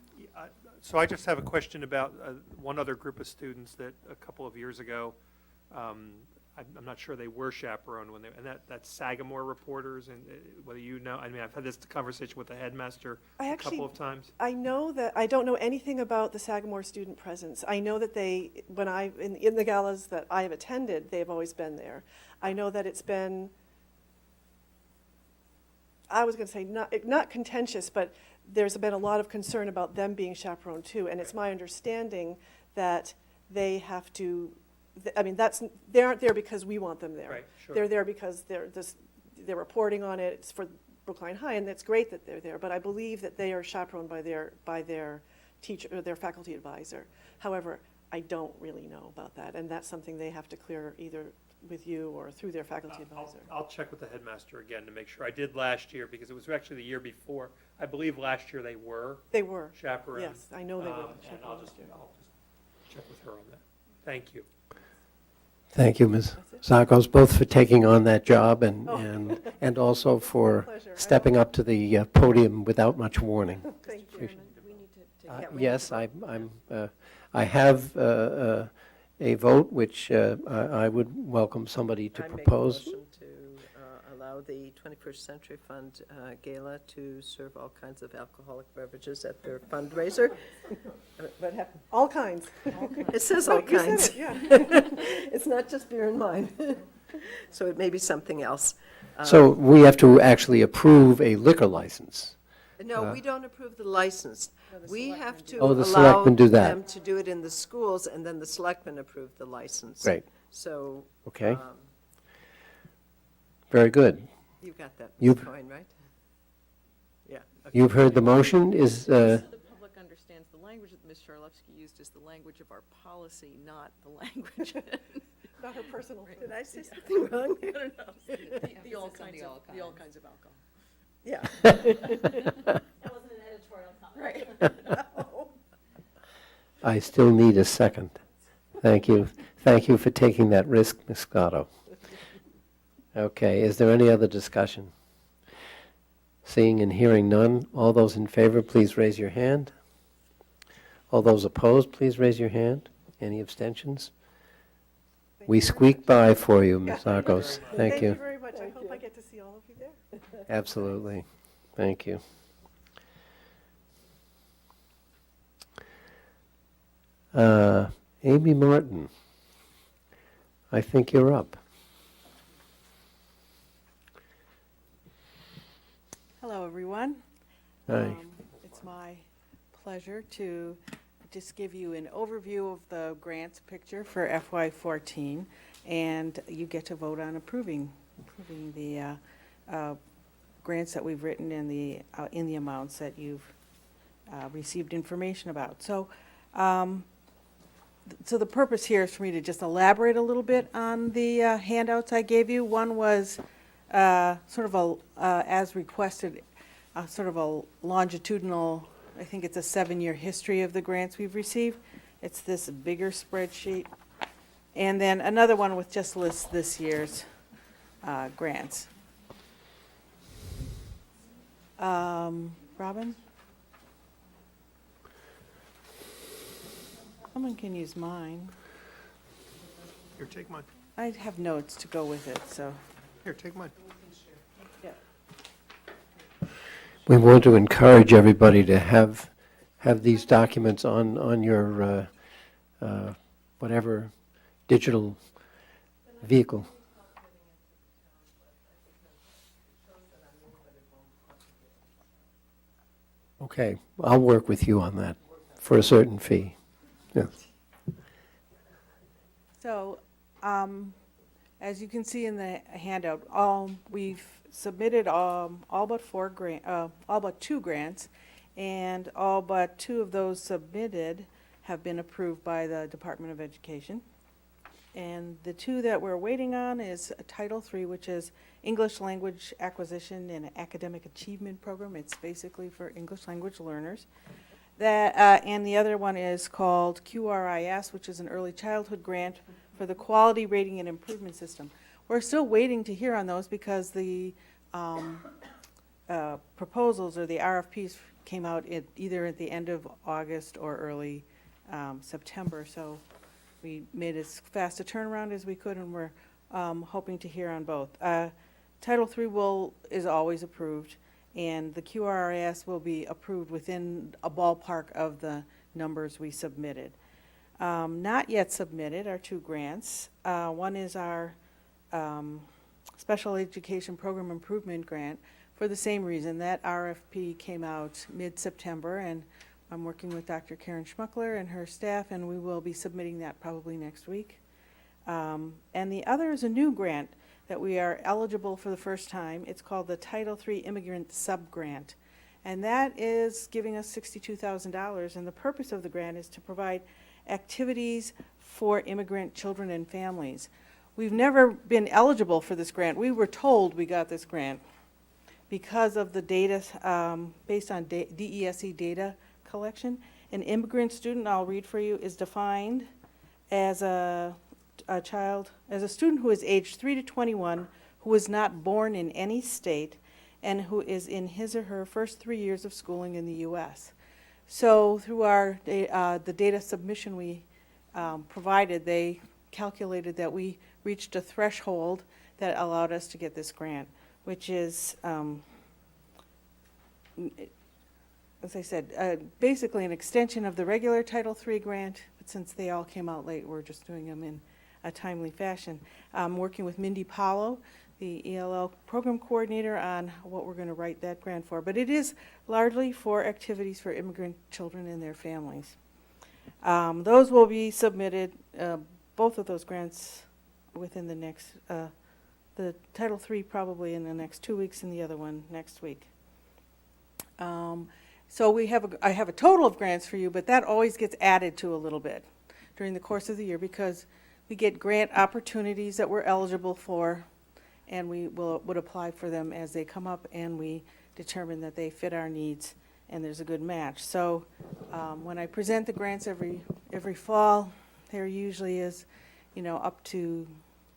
[SPEAKER 4] So I just have a question about one other group of students that a couple of years ago, I'm not sure they were chaperoned when they, and that's Sagamore reporters, and whether you know, I mean, I've had this conversation with the headmaster
[SPEAKER 10] I
[SPEAKER 4] a
[SPEAKER 10] actually-
[SPEAKER 4] couple of times.
[SPEAKER 10] I know that, I don't know anything about the Sagamore student presence. I know that they, when in the galas that I have attended, they've always been there. I know that it's been, I was going to say, not contentious, but there's been a lot of concern about them being chaperoned too. And it's my understanding that they have to, I mean, they aren't there because we want them there.
[SPEAKER 4] Right, sure.
[SPEAKER 10] They're there because they're reporting on it. It's for Brookline High, and it's great that they're there. But I believe that they are chaperoned by their teacher or their faculty advisor. However, I don't really know about that, and that's something they have to clear either with you or through their faculty advisor.
[SPEAKER 4] I'll check with the headmaster again to make sure. I did last year because it was actually the year before. I believe last year they were
[SPEAKER 10] They were.
[SPEAKER 4] chaperoned.
[SPEAKER 10] Yes, I know they were
[SPEAKER 4] And
[SPEAKER 10] chaperoned
[SPEAKER 4] I'll
[SPEAKER 10] last
[SPEAKER 4] just
[SPEAKER 10] year.
[SPEAKER 4] check with her on that. Thank you.
[SPEAKER 1] Thank you, Ms. Zakos, both for taking on that job and,
[SPEAKER 10] Oh.
[SPEAKER 1] and also for
[SPEAKER 10] Pleasure.
[SPEAKER 1] stepping up to the podium without much warning.
[SPEAKER 10] Thank you.
[SPEAKER 1] Appreciate
[SPEAKER 3] we need to
[SPEAKER 2] Yeah,
[SPEAKER 3] take.
[SPEAKER 2] we
[SPEAKER 1] Yes, I have a vote which I would welcome somebody to
[SPEAKER 2] I make a
[SPEAKER 1] propose.
[SPEAKER 2] motion to allow the 21st Century Fund Gala to serve all kinds of alcoholic beverages at their fundraiser. What happened?
[SPEAKER 10] All kinds.
[SPEAKER 2] It says all
[SPEAKER 10] You said
[SPEAKER 2] kinds.
[SPEAKER 10] it, yeah.
[SPEAKER 2] It's not just beer and wine. So it may be something else.
[SPEAKER 1] So we have to actually approve a liquor license.
[SPEAKER 2] No, we don't approve the license. We have to
[SPEAKER 1] Oh, the
[SPEAKER 2] allow
[SPEAKER 1] selectmen do that.
[SPEAKER 2] them to do it in the schools, and then the selectmen approve the license.
[SPEAKER 1] Great,
[SPEAKER 2] So.
[SPEAKER 1] okay,
[SPEAKER 2] um,
[SPEAKER 1] very good.
[SPEAKER 2] You got that,
[SPEAKER 1] You've-
[SPEAKER 2] Ms. Coyne, right? Yeah. okay.
[SPEAKER 1] You've heard the motion, is,
[SPEAKER 3] So the public understands the language that Ms. Charlevsky used is the language of our policy, not the language.
[SPEAKER 10] Not her personal.
[SPEAKER 2] Did I say something wrong?
[SPEAKER 3] No, no, no. The all kinds of alcohol.
[SPEAKER 2] Yeah.
[SPEAKER 5] That wasn't an editorial comment.
[SPEAKER 3] Right.
[SPEAKER 1] I still need a second. Thank you. Thank you for taking that risk, Ms. Scotto. Okay, is there any other discussion? Seeing and hearing none, all those in favor, please raise your hand. All those opposed, please raise your hand. Any abstentions? We squeaked by for you, Ms. Arkos. Thank
[SPEAKER 10] Thank you
[SPEAKER 1] you.
[SPEAKER 10] very much. I
[SPEAKER 2] Thank
[SPEAKER 10] hope
[SPEAKER 2] you.
[SPEAKER 10] I get to see all of you there.
[SPEAKER 1] Absolutely. Thank you. Amy Martin, I think you're up.
[SPEAKER 11] Hello, everyone.
[SPEAKER 1] Hi.
[SPEAKER 11] It's my pleasure to just give you an overview of the grants picture for FY14, and you get to vote on approving the grants that we've written in the amounts that you've received information about. So the purpose here is for me to just elaborate a little bit on the handouts I gave you. One was sort of a, as requested, sort of a longitudinal, I think it's a 7-year history of the grants we've received. It's this bigger spreadsheet. And then another one with just lists this year's grants. Robin? Someone can use mine.
[SPEAKER 4] Here, take mine.
[SPEAKER 11] I have notes to go with it, so.
[SPEAKER 4] Here, take mine.
[SPEAKER 1] We want to encourage everybody to have these documents on your whatever digital vehicle. Okay, I'll work with you on that for a certain fee. Yeah.
[SPEAKER 11] So, as you can see in the handout, we've submitted all but 2 grants, and all but 2 of those submitted have been approved by the Department of Education. And the two that we're waiting on is Title III, which is English Language Acquisition and Academic Achievement Program. It's basically for English language learners. And the other one is called QRIS, which is an early childhood grant for the Quality Rating and Improvement System. We're still waiting to hear on those because the proposals or the RFPs came out either at the end of August or early September. So we made as fast a turnaround as we could, and we're hoping to hear on both. Title III is always approved, and the QRIS will be approved within a ballpark of the numbers we submitted. Not yet submitted are two grants. One is our Special Education Program Improvement Grant for the same reason. That RFP came out mid-September, and I'm working with Dr. Karen Schmuckler and her staff, and we will be submitting that probably next week. And the other is a new grant that we are eligible for the first time. It's called the Title III Immigrant Sub-Grant. And that is giving us $62,000, and the purpose of the grant is to provide activities for immigrant children and families. We've never been eligible for this grant. We were told we got this grant because of the data, based on DESE data collection. An immigrant student, I'll read for you, is defined as a student who is aged 3 to 21, who is not born in any state, and who is in his or her first 3 years of schooling in the U.S. So through our the data submission we provided, they calculated that we reached a threshold that allowed us to get this grant, which is, as I said, basically an extension of the regular Title III grant, but since they all came out late, we're just doing them in a timely fashion. I'm working with Mindy Paulo, the ELL program coordinator, on what we're going to write that grant for. But it is largely for activities for immigrant children and their families. Those will be submitted, both of those grants, within the next, the Title III probably in the next 2 weeks, and the other one next week. So I have a total of grants for you, but that always gets added to a little bit during the course of the year because we get grant opportunities that we're eligible for, and we would apply for them as they come up, and we determine that they fit our needs and there's a good match. So when I present the grants every fall, there usually is, up to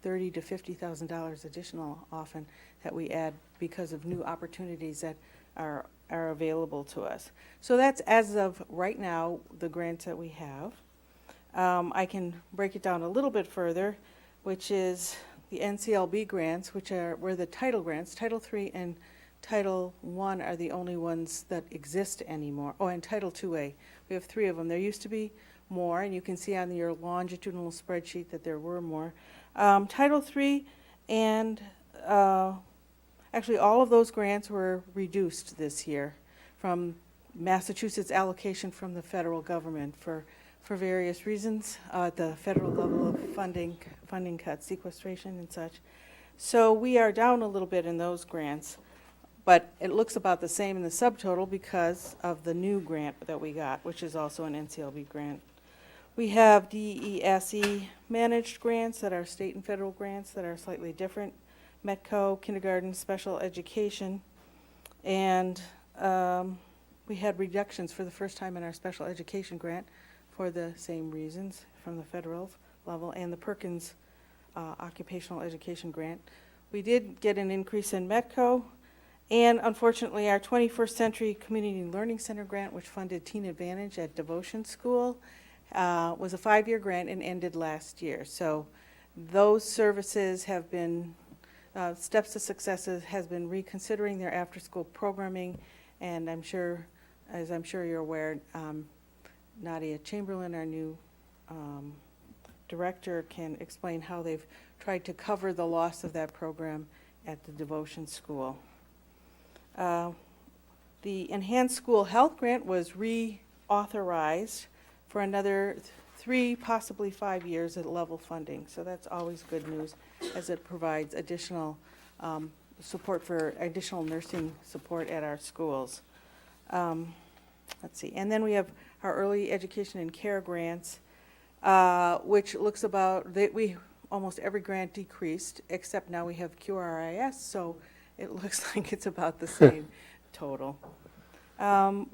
[SPEAKER 11] $30,000 to $50,000 additional often that we add because of new opportunities that are available to us. So that's, as of right now, the grants that we have. I can break it down a little bit further, which is the NCLB grants, were the title grants. Title III and Title I are the only ones that exist anymore. Oh, and Title IIA. We have 3 of them. There used to be more, and you can see on your longitudinal spreadsheet that there were more. Title III and actually all of those grants were reduced this year from Massachusetts allocation from the federal government for various reasons at the federal level of funding cuts, sequestration and such. So we are down a little bit in those grants, but it looks about the same in the subtotal because of the new grant that we got, which is also an NCLB grant. We have DESE managed grants that are state and federal grants that are slightly different. METCO, kindergarten, special education, and we had reductions for the first time in our special education grant for the same reasons from the federal level, and the Perkins occupational education grant. We did get an increase in METCO, and unfortunately our 21st Century Community Learning Center grant, which funded Teen Advantage at Devotion School, was a 5-year grant and ended last year. So those services have been, Steps to Successes has been reconsidering their after-school programming, and I'm sure you're aware, Nadia Chamberlain, our new director, can explain how they've tried to cover the loss of that program at the Devotion School. The Enhanced School Health Grant was reauthorized for another 3, possibly 5 years at level funding. So that's always good news, as it provides additional support for additional nursing support at our schools. Let's see, and then we have our early education and care grants, which looks about, we almost every grant decreased, except now we have QRIS, so it looks like it's about the same total.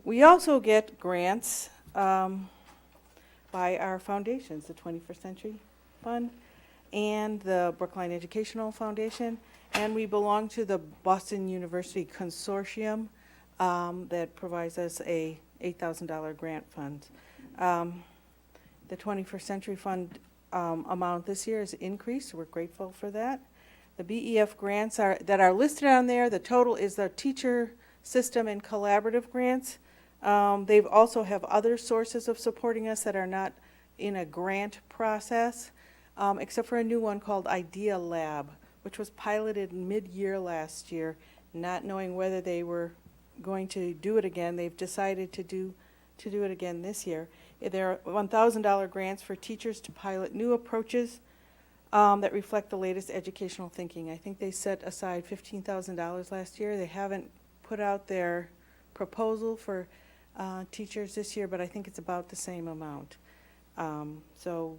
[SPEAKER 11] We also get grants by our foundations, the 21st Century Fund and the Brookline Educational Foundation, and we belong to the Boston University Consortium that provides us a $8,000 grant fund. The 21st Century Fund amount this year is increased. We're grateful for that. The BEF grants that are listed on there, the total is the teacher system and collaborative grants. They also have other sources of supporting us that are not in a grant process, except for a new one called Idea Lab, which was piloted mid-year last year. Not knowing whether they were going to do it again, they've decided to do it again this year. There are $1,000 grants for teachers to pilot new approaches that reflect the latest educational thinking. I think they set aside $15,000 last year. They haven't put out their proposal for teachers this year, but I think it's about the same amount. So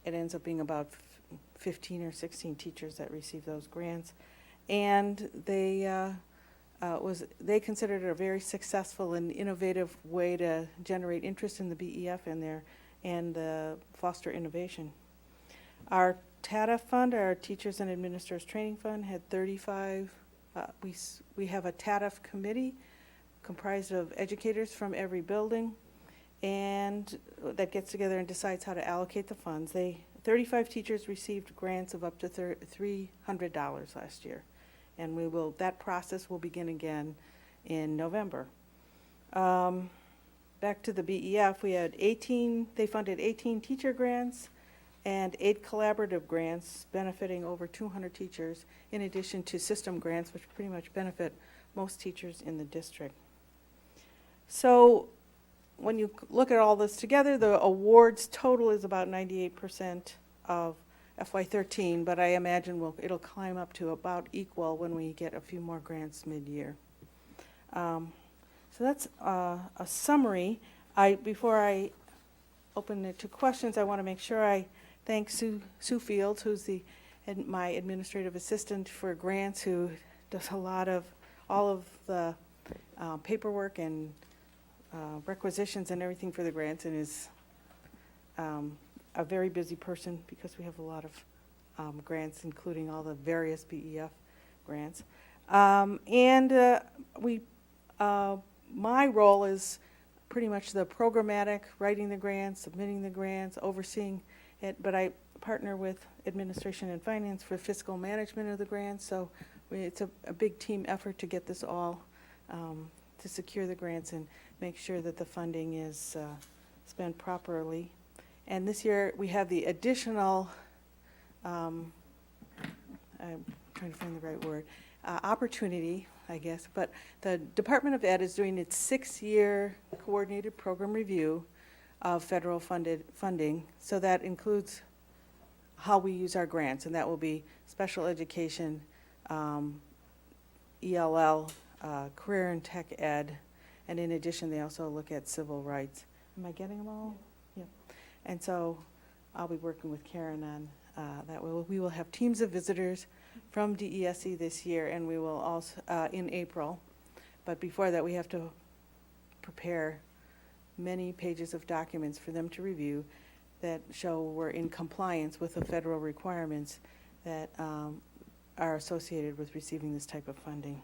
[SPEAKER 11] it ends up being about 15 or 16 teachers that receive those grants. And they considered it a very successful and innovative way to generate interest in the BEF and foster innovation. Our TATA fund, our Teachers and Administrators Training Fund, had 35. We have a TATA committee comprised of educators from every building, and that gets together and decides how to allocate the funds. 35 teachers received grants of up to $300 last year. And that process will begin again in November. Back to the BEF, they funded 18 teacher grants and 8 collaborative grants benefiting over 200 teachers, in addition to system grants, which pretty much benefit most teachers in the district. So when you look at all this together, the awards total is about 98% of FY13, but I imagine it'll climb up to about equal when we get a few more grants mid-year. So that's a summary. Before I open it to questions, I want to make sure I thank Sue Fields, who's my administrative assistant for grants, who does all of the paperwork and requisitions and everything for the grants, and is a very busy person because we have a lot of grants, including all the various BEF grants. My role is pretty much the programmatic, writing the grants, submitting the grants, overseeing it, but I partner with administration and finance for fiscal management of the grants, so it's a big team effort to get this all, to secure the grants and make sure that the funding is spent properly. And this year, we have the additional, I'm trying to find the right word, opportunity, I guess, but the Department of Ed is doing its 6-year coordinated program review of federal funding. So that includes how we use our grants, and that will be special education, ELL, career and tech ed, and in addition, they also look at civil rights. Am I getting them all? Yeah. And so I'll be working with Karen on that. We will have teams of visitors from DESE this year, and we will also, in April. But before that, we have to prepare many pages of documents for them to review that show we're in compliance with the federal requirements that are associated with receiving this type of funding.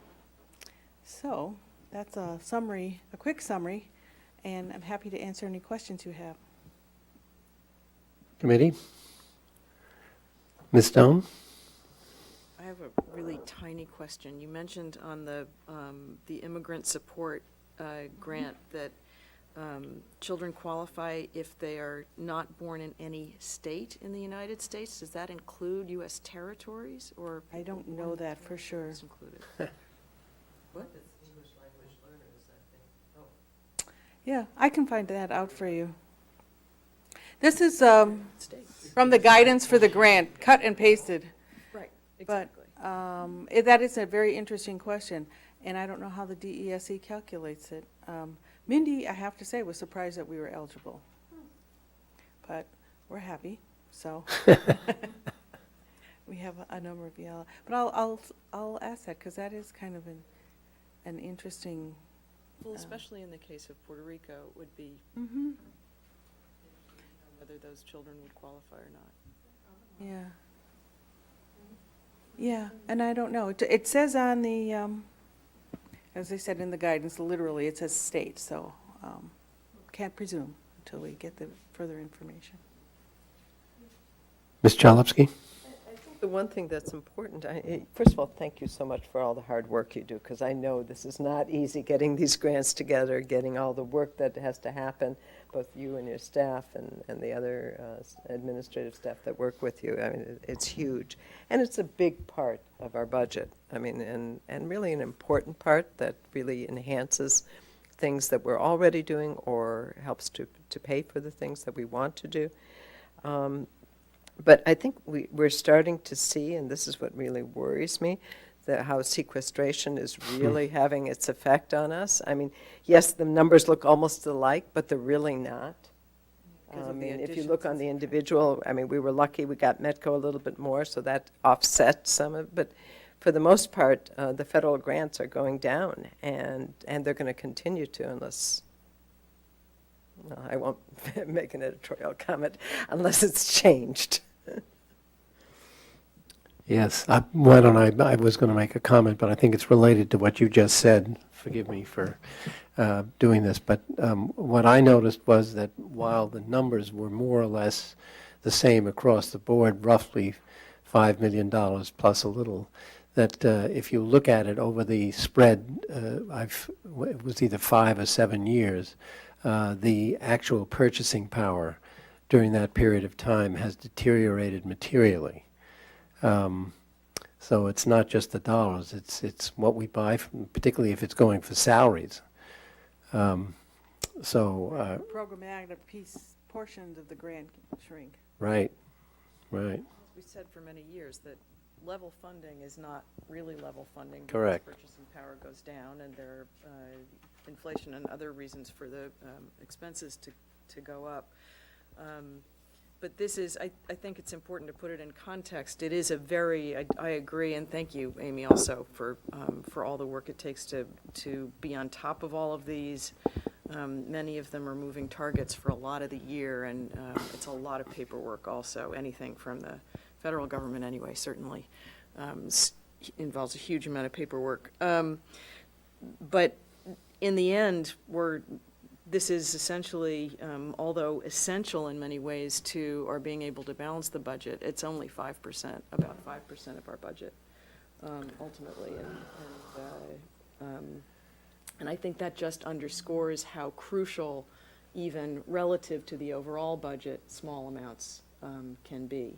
[SPEAKER 11] So that's a summary, a quick summary, and I'm happy to answer any questions you have.
[SPEAKER 1] Committee? Ms. Stone?
[SPEAKER 3] I have a really tiny question. You mentioned on the immigrant support grant that children qualify if they are not born in any state in the United States. Does that include U.S. territories, or?
[SPEAKER 11] I don't know that for sure.
[SPEAKER 3] It's included.
[SPEAKER 11] Yeah, I can find that out for you. This is
[SPEAKER 3] States.
[SPEAKER 11] from the guidance for the grant, cut and pasted.
[SPEAKER 3] Right,
[SPEAKER 11] But
[SPEAKER 3] exactly.
[SPEAKER 11] that is a very interesting question, and I don't know how the DESE calculates it. Mindy, I have to say, was surprised that we were eligible. But we're happy, so. We have a number of yellow, but I'll ask that, because that is kind of an interesting,
[SPEAKER 3] Well, especially in the case of Puerto Rico, it would be
[SPEAKER 11] mm-hmm,
[SPEAKER 3] whether those children would qualify or not.
[SPEAKER 11] yeah. Yeah, and I don't know. It says on the, as they said in the guidance, literally, it says state, so can't presume until we get the further information.
[SPEAKER 1] Ms. Chalupsky?
[SPEAKER 2] The one thing that's important, first of all, thank you so much for all the hard work you do, because I know this is not easy, getting these grants together, getting all the work that has to happen, both you and your staff and the other administrative staff that work with you. I mean, it's huge. And it's a big part of our budget. I mean, and really an important part that really enhances things that we're already doing or helps to pay for the things that we want to do. But I think we're starting to see, and this is what really worries me, that how sequestration is really having its effect on us. I mean, yes, the numbers look almost alike, but they're really not.
[SPEAKER 11] Because
[SPEAKER 2] I
[SPEAKER 11] of the
[SPEAKER 2] mean, if you
[SPEAKER 11] additions
[SPEAKER 2] look on the individual, I mean, we were lucky we got Metco a little bit more, so that offset some of it. But for the most part, the federal grants are going down, and they're going to continue to unless, well, I won't make an editorial comment, unless it's changed.
[SPEAKER 1] Yes, why don't I was going to make a comment, but I think it's related to what you just said. Forgive me for doing this, but what I noticed was that while the numbers were more or less the same across the board, roughly $5 million plus a little, that if you look at it over the spread, it was either 5 or 7 years, the actual purchasing power during that period of time has deteriorated materially. So it's not just the dollars, it's what we buy, particularly if it's going for salaries.
[SPEAKER 11] Programmatic portions of the grant shrink.
[SPEAKER 1] Right.
[SPEAKER 3] As we said for many years, that level funding is not really level funding. because
[SPEAKER 1] Correct.
[SPEAKER 3] Purchasing power goes down, and there are inflation and other reasons for the expenses to go up. But this is, I think it's important to put it in context. It is a very, I agree, and thank you, Amy, also for all the work it takes to be on top of all of these. Many of them are moving targets for a lot of the year, and it's a lot of paperwork also. Anything from the federal government anyway, certainly, involves a huge amount of paperwork. But in the end, this is essentially, although essential in many ways to our being able to balance the budget, it's only 5%, about 5% of our budget, ultimately. And I think that just underscores how crucial, even relative to the overall budget, small amounts can be.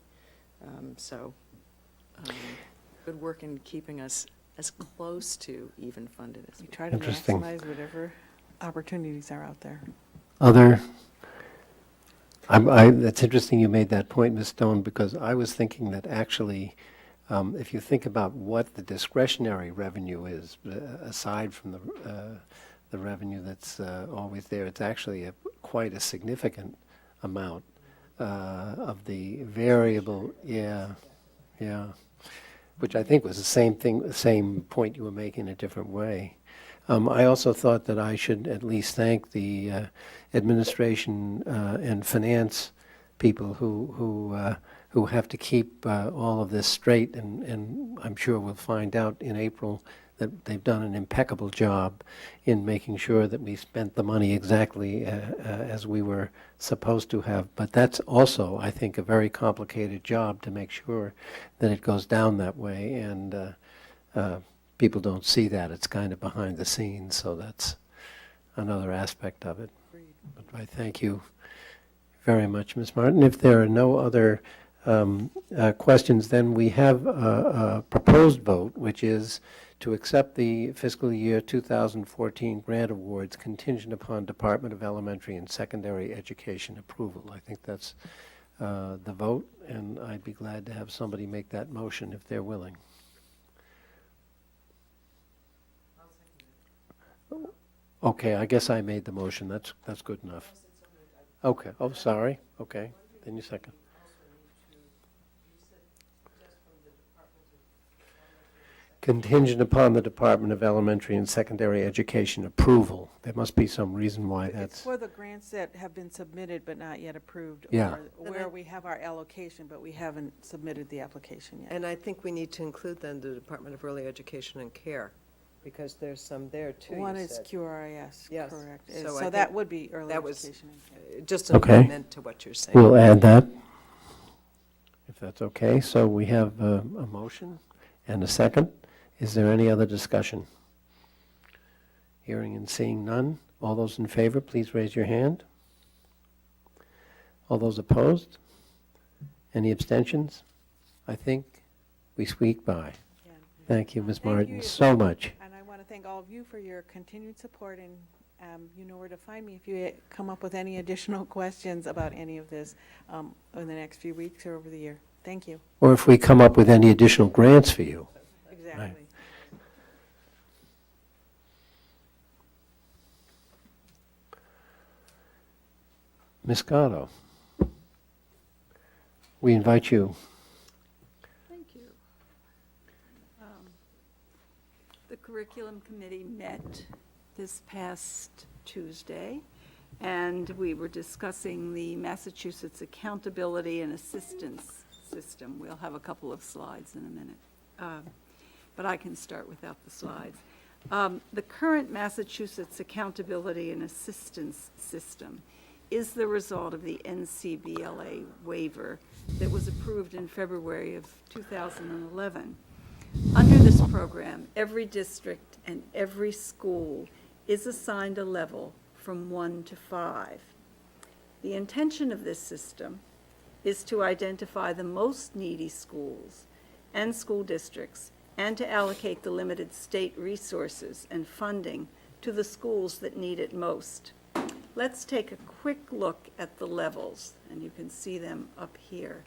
[SPEAKER 3] Good work in keeping us as close to even funded as
[SPEAKER 11] We
[SPEAKER 3] we
[SPEAKER 11] try to
[SPEAKER 1] Interesting.
[SPEAKER 11] maximize whatever opportunities are out there.
[SPEAKER 1] That's interesting you made that point, Ms. Stone, because I was thinking that actually, if you think about what the discretionary revenue is, aside from the revenue that's always there, it's actually quite a significant amount of the variable, yeah, which I think was the same thing, the same point you were making in a different way. I also thought that I should at least thank the administration and finance people who have to keep all of this straight, and I'm sure we'll find out in April that they've done an impeccable job in making sure that we spent the money exactly as we were supposed to have. But that's also, I think, a very complicated job to make sure that it goes down that way, and people don't see that. It's kind of behind the scenes, so that's another aspect of it. But I thank you very much, Ms. Martin. If there are no other questions, then we have a proposed vote, which is to accept the fiscal year 2014 grant awards contingent upon Department of Elementary and Secondary Education approval. I think that's the vote, and I'd be glad to have somebody make that motion if they're willing. Okay, I guess I made the motion. That's good enough. Okay. Oh, sorry. Okay. Then you second. contingent upon the Department of Elementary and Secondary Education approval. There must be some reason why
[SPEAKER 11] It's
[SPEAKER 1] that's,
[SPEAKER 11] for the grants that have been submitted but not yet approved.
[SPEAKER 1] Yeah.
[SPEAKER 11] Or where we have our allocation, but we haven't submitted the application yet.
[SPEAKER 2] And I think we need to include then the Department of Early Education and Care, because there's some there too, you
[SPEAKER 11] One is
[SPEAKER 2] said.
[SPEAKER 11] QRIS,
[SPEAKER 2] Yes.
[SPEAKER 11] correct.
[SPEAKER 2] So I
[SPEAKER 11] So that
[SPEAKER 2] think
[SPEAKER 11] would be early
[SPEAKER 2] that was-
[SPEAKER 11] education. and care.
[SPEAKER 2] Just an
[SPEAKER 1] Okay.
[SPEAKER 2] amendment to what you're saying.
[SPEAKER 1] we'll add that, if that's okay. So we have a motion and a second. Is there any other discussion? Hearing and seeing none. All those in favor, please raise your hand. All those opposed? Any abstentions? I think we squeaked by.
[SPEAKER 11] Yeah.
[SPEAKER 1] Thank you, Ms.
[SPEAKER 11] Thank
[SPEAKER 1] Martin,
[SPEAKER 11] you.
[SPEAKER 1] so much.
[SPEAKER 11] And I want to thank all of you for your continued support, and you know where to find me if you come up with any additional questions about any of this in the next few weeks or over the year. Thank you.
[SPEAKER 1] Or if we come up with any additional grants for you.
[SPEAKER 11] Exactly.
[SPEAKER 1] Ms. Gatto, we invite you.
[SPEAKER 6] Thank you. The curriculum committee met this past Tuesday, and we were discussing the Massachusetts Accountability and Assistance System. We'll have a couple of slides in a minute, but I can start without the slides. The current Massachusetts Accountability and Assistance System is the result of the NCBLA waiver that was approved in February of 2011. Under this program, every district and every school is assigned a level from 1 to 5. The intention of this system is to identify the most needy schools and school districts and to allocate the limited state resources and funding to the schools that need it most. Let's take a quick look at the levels, and you can see them up here.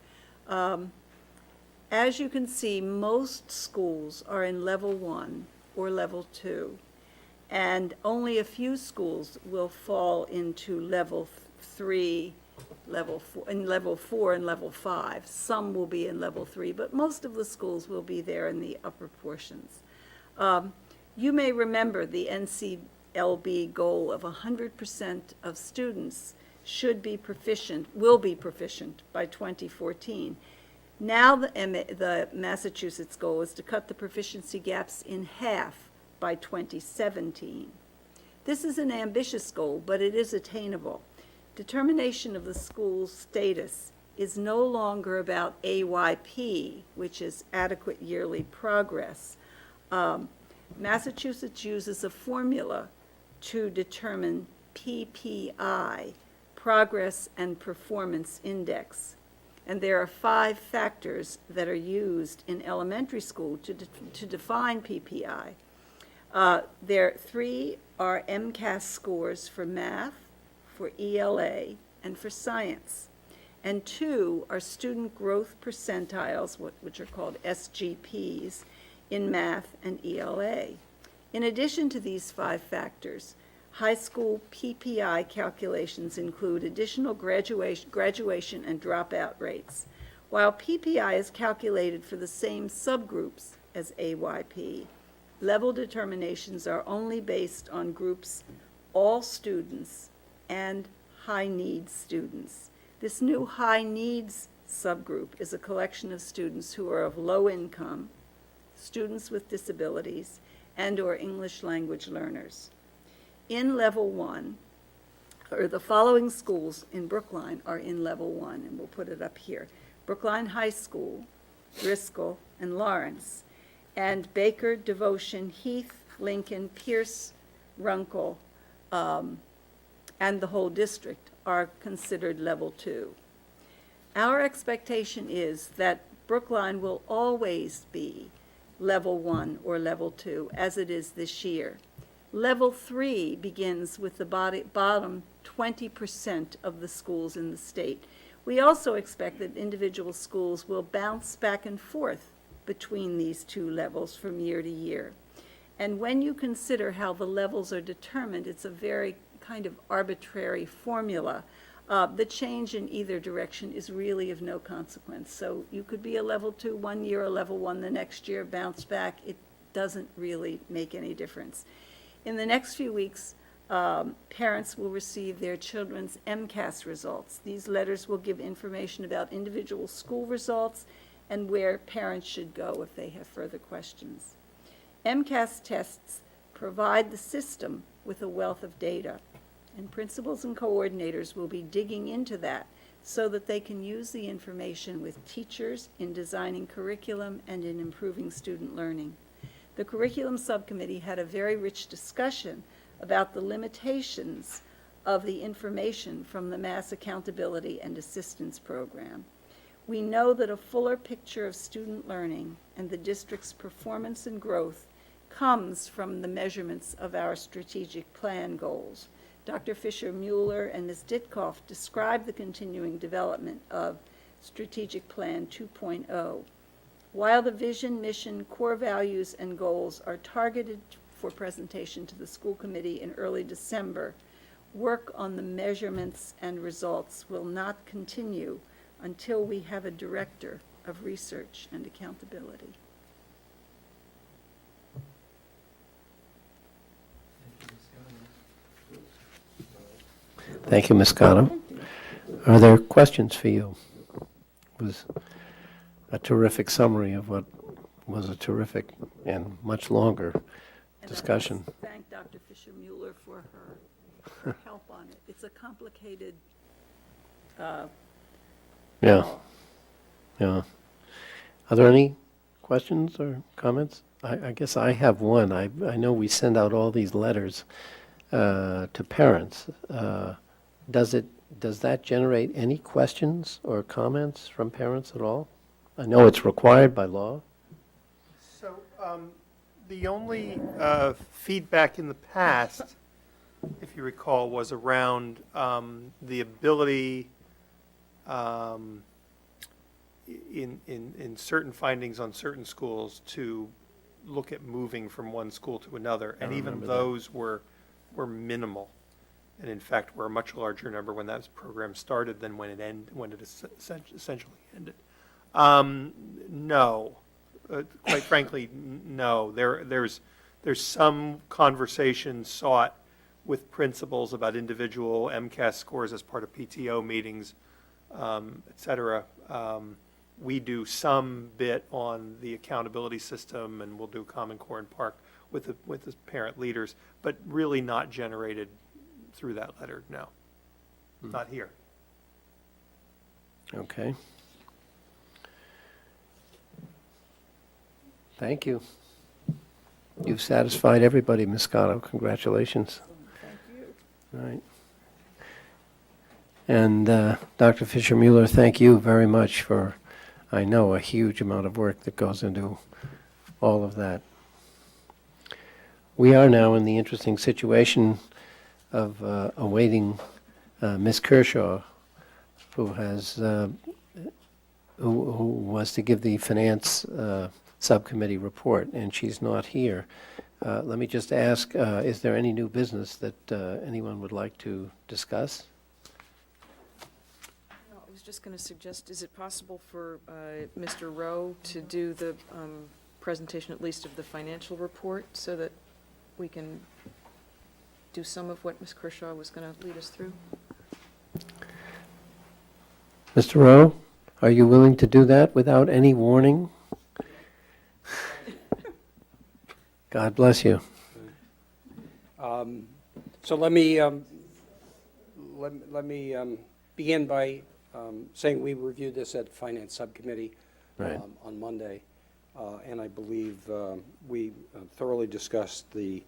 [SPEAKER 6] As you can see, most schools are in level 1 or level 2, and only a few schools will fall into level 3, level 4, and level 4 and level 5. Some will be in level 3, but most of the schools will be there in the upper portions. You may remember the NCLB goal of 100% of students will be proficient by 2014. Now the Massachusetts goal is to cut the proficiency gaps in half by 2017. This is an ambitious goal, but it is attainable. Determination of the school's status is no longer about AYP, which is adequate yearly progress. Massachusetts uses a formula to determine PPI, Progress and Performance Index. And there are 5 factors that are used in elementary school to define PPI. 3 are MCAS scores for math, for ELA, and for science. And 2 are student growth percentiles, which are called SGPs, in math and ELA. In addition to these 5 factors, high school PPI calculations include additional graduation and dropout rates. While PPI is calculated for the same subgroups as AYP, level determinations are only based on groups all students and high needs students. This new high needs subgroup is a collection of students who are of low income, students with disabilities, and/or English language learners. In level 1, or the following schools in Brookline are in level 1, and we'll put it up here: Brookline High School, Driscoll, and Lawrence, and Baker, Devotion, Heath, Lincoln, Pierce, Runkle, and the whole district are considered level 2. Our expectation is that Brookline will always be level 1 or level 2, as it is this year. Level 3 begins with the bottom 20% of the schools in the state. We also expect that individual schools will bounce back and forth between these 2 levels from year to year. And when you consider how the levels are determined, it's a very kind of arbitrary formula. The change in either direction is really of no consequence. So you could be a level 2 one year, a level 1 the next year, bounce back. doesn't really make any difference. In the next few weeks, parents will receive their children's MCAS results. These letters will give information about individual school results and where parents should go if they have further questions. MCAS tests provide the system with a wealth of data, and principals and coordinators will be digging into that so that they can use the information with teachers in designing curriculum and in improving student learning. The curriculum subcommittee had a very rich discussion about the limitations of the information from the Mass Accountability and Assistance Program. We know that a fuller picture of student learning and the district's performance and growth comes from the measurements of our strategic plan goals. Dr. Fisher-Mueller and Ms. Ditkoff described the continuing development of Strategic Plan 2.0. While the vision, mission, core values, and goals are targeted for presentation to the school committee in early December, work on the measurements and results will not continue until we have a director of research and accountability.
[SPEAKER 1] Thank you, Ms. Scotto. Are there questions for you? It was a terrific summary of what was a terrific and much longer discussion.
[SPEAKER 6] And I thank Dr. Fisher-Mueller for her help on it. It's a complicated
[SPEAKER 1] Yeah, yeah. Are there any questions or comments? I guess I have one. I know we send out all these letters to parents. Does that generate any questions or comments from parents at all? I know it's required by law.
[SPEAKER 4] So the only feedback in the past, if you recall, was around the ability in certain findings on certain schools to look at moving from one school to another, and even
[SPEAKER 1] remember that.
[SPEAKER 4] those were minimal, and in fact were a much larger number when that program started than when it essentially ended. No, quite frankly, no. There's some conversation sought with principals about individual MCAS scores as part of PTO meetings, et cetera. We do some bit on the accountability system, and we'll do Common Core and Park with the parent leaders, but really not generated through that letter, no. Not here.
[SPEAKER 1] Okay. Thank you. You've satisfied everybody, Ms. Scotto. Congratulations.
[SPEAKER 6] Thank you.
[SPEAKER 1] All right. And Dr. Fisher-Mueller, thank you very much for, I know, a huge amount of work that goes into all of that. We are now in the interesting situation of awaiting Ms. Kershaw, who was to give the finance subcommittee report, and she's not here. Let me just ask, is there any new business that anyone would like to discuss?
[SPEAKER 3] No, I was just going to suggest, is it possible for Mr. Rowe to do the presentation, at least of the financial report, so that we can do some of what Ms. Kershaw was going to lead us through?
[SPEAKER 1] Mr. Rowe, are you willing to do that without any warning? God bless you.
[SPEAKER 12] So let me begin by saying we reviewed this at Finance Subcommittee
[SPEAKER 1] Right.
[SPEAKER 12] on Monday, and I believe we thoroughly discussed the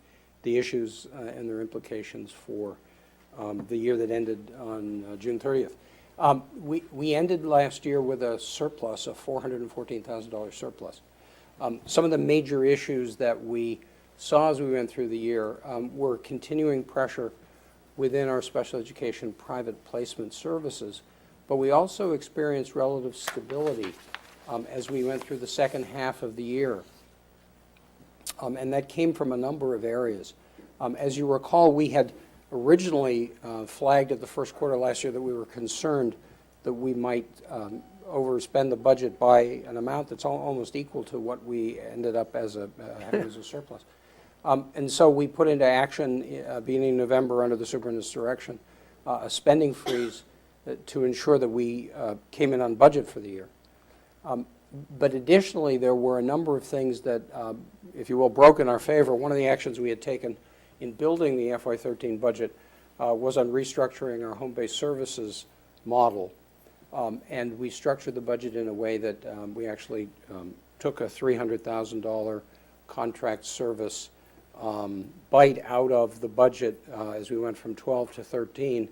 [SPEAKER 12] issues and their implications for the year that ended on June 30th. We ended last year with a surplus of $414,000 surplus. Some of the major issues that we saw as we went through the year were continuing pressure within our special education private placement services, but we also experienced relative stability as we went through the second half of the year. And that came from a number of areas. As you recall, we had originally flagged at the first quarter last year that we were concerned that we might overspend the budget by an amount that's almost equal to what we ended up as having as a surplus. And so we put into action, beginning in November, under the superintendent's direction, a spending freeze to ensure that we came in on budget for the year. But additionally, there were a number of things that, if you will, broke in our favor. One of the actions we had taken in building the FY13 budget was on restructuring our home-based services model. And we structured the budget in a way that we actually took a $300,000 contract service bite out of the budget as we went from 12 to 13,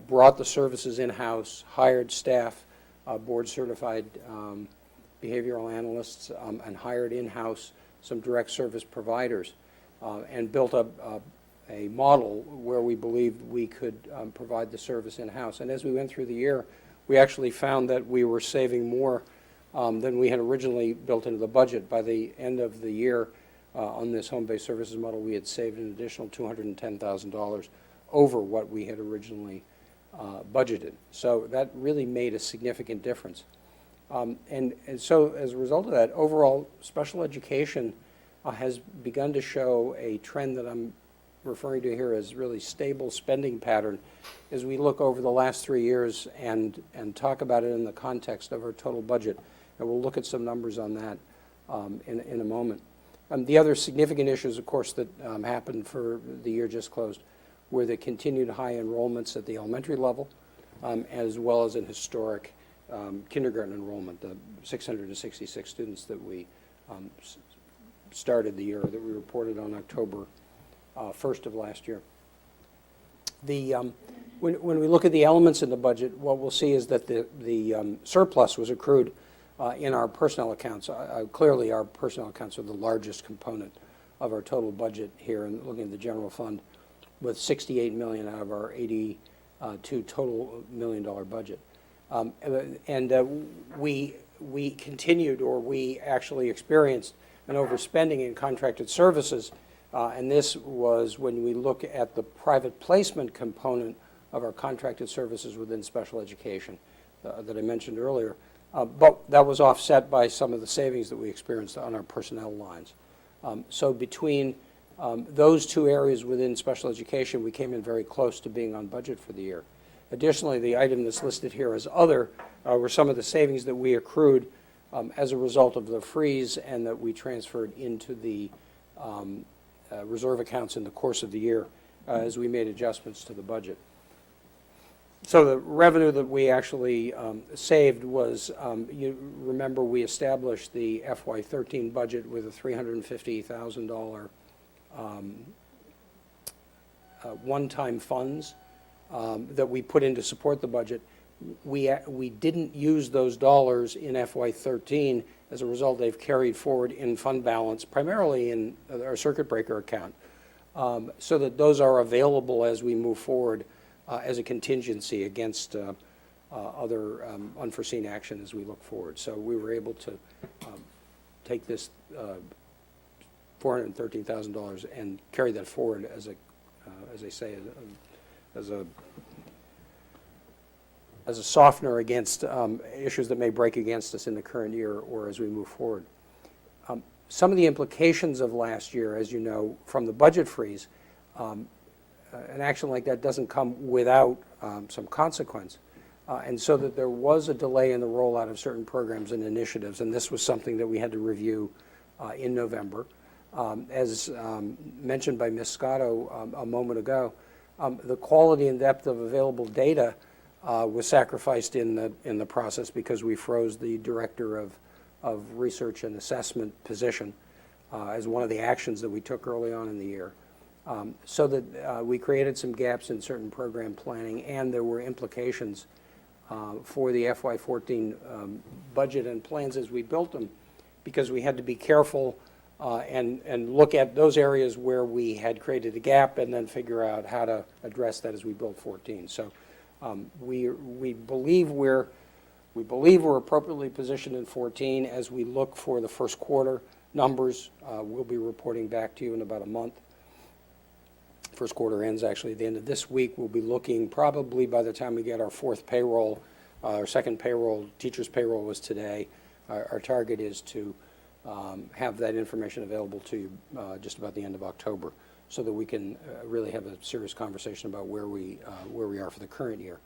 [SPEAKER 12] brought the services in-house, hired staff, board-certified behavioral analysts, and hired in-house some direct service providers, and built up a model where we believed we could provide the service in-house. And as we went through the year, we actually found that we were saving more than we had originally built into the budget. By the end of the year, on this home-based services model, we had saved an additional $210,000 over what we had originally budgeted. So that really made a significant difference. And so as a result of that, overall special education has begun to show a trend that I'm referring to here as really stable spending pattern as we look over the last 3 years and talk about it in the context of our total budget. And we'll look at some numbers on that in a moment. The other significant issues, of course, that happened for the year just closed were the continued high enrollments at the elementary level, as well as in historic kindergarten enrollment, the 666 students that we started the year, that we reported on October 1st of last year. When we look at the elements in the budget, what we'll see is that the surplus was accrued in our personnel accounts. Clearly, our personnel accounts are the largest component of our total budget here, and looking at the general fund, with $68 million out of our $82 total $1 million budget. We continued, or we actually experienced an overspending in contracted services, and this was when we look at the private placement component of our contracted services within special education that I mentioned earlier. But that was offset by some of the savings that we experienced on our personnel lines. So between those two areas within special education, we came in very close to being on budget for the year. Additionally, the item that's listed here as other were some of the savings that we accrued as a result of the freeze and that we transferred into the reserve accounts in the course of the year as we made adjustments to the budget. So the revenue that we actually saved was, you remember we established the FY13 budget with a $350,000 one-time funds that we put in to support the budget. We didn't use those dollars in FY13. As a result, they've carried forward in fund balance, primarily in our circuit breaker account, so that those are available as we move forward as a contingency against other unforeseen action as we look forward. So we were able to take this $413,000 and carry that forward as I say, as a softener against issues that may break against us in the current year or as we move forward. Some of the implications of last year, as you know, from the budget freeze, an action like that doesn't come without some consequence. And so that there was a delay in the rollout of certain programs and initiatives, and this was something that we had to review in November. As mentioned by Ms. Scotto a moment ago, the quality and depth of available data was sacrificed in the process because we froze the director of research and assessment position as one of the actions that we took early on in the year. So that we created some gaps in certain program planning, and there were implications for the FY14 budget and plans as we built them, because we had to be careful and look at those areas where we had created a gap and then figure out how to address that as we build 14. So we believe we're appropriately positioned in 14 as we look for the first quarter numbers. We'll be reporting back to you in about a month. First quarter ends actually at the end of this week. We'll be looking probably by the time we get our fourth payroll Our second payroll, teacher's payroll was today. Our target is to have that information available to you just about the end of October, so that we can really have a serious conversation about where we are for the current year.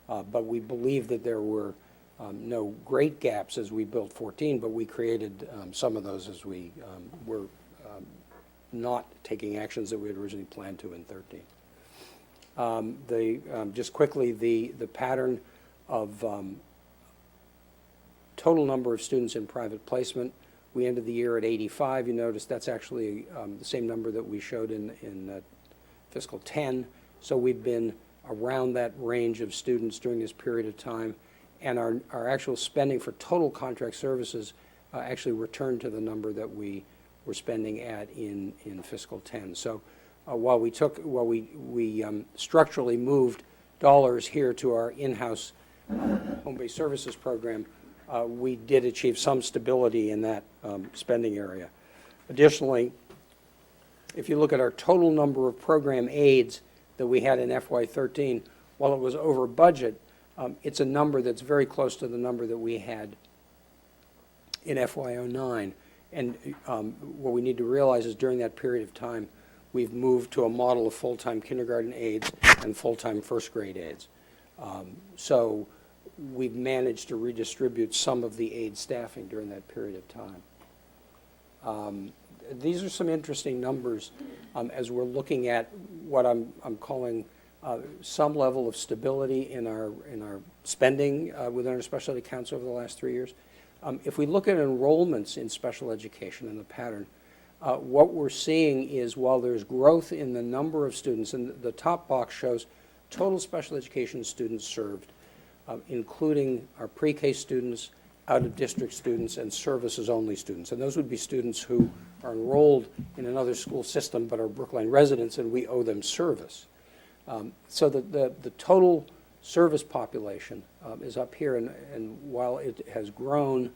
[SPEAKER 12] But we believe that there were no great gaps as we built 14, but we created some of those as we were not taking actions that we had originally planned to in 13. Just quickly, the pattern of total number of students in private placement, we ended the year at 85. You notice that's actually the same number that we showed in fiscal 10. So we've been around that range of students during this period of time. And our actual spending for total contract services actually returned to the number that we were spending at in fiscal 10. So while we structurally moved dollars here to our in-house home-based services program, we did achieve some stability in that spending area. Additionally, if you look at our total number of program aides that we had in FY13, while it was over budget, it's a number that's very close to the number that we had in FY09. And what we need to realize is during that period of time, we've moved to a model of full-time kindergarten aides and full-time first grade aides. So we've managed to redistribute some of the aide staffing during that period of time. These are some interesting numbers as we're looking at what I'm calling some level of stability in our spending within our special ed accounts over the last 3 years. If we look at enrollments in special education and the pattern, what we're seeing is while there's growth in the number of students, and the top box shows total special education students served, including our pre-K students, out-of-district students, and services-only students. And those would be students who are enrolled in another school system but are Brookline residents, and we owe them service. So the total service population is up here, and while it has grown,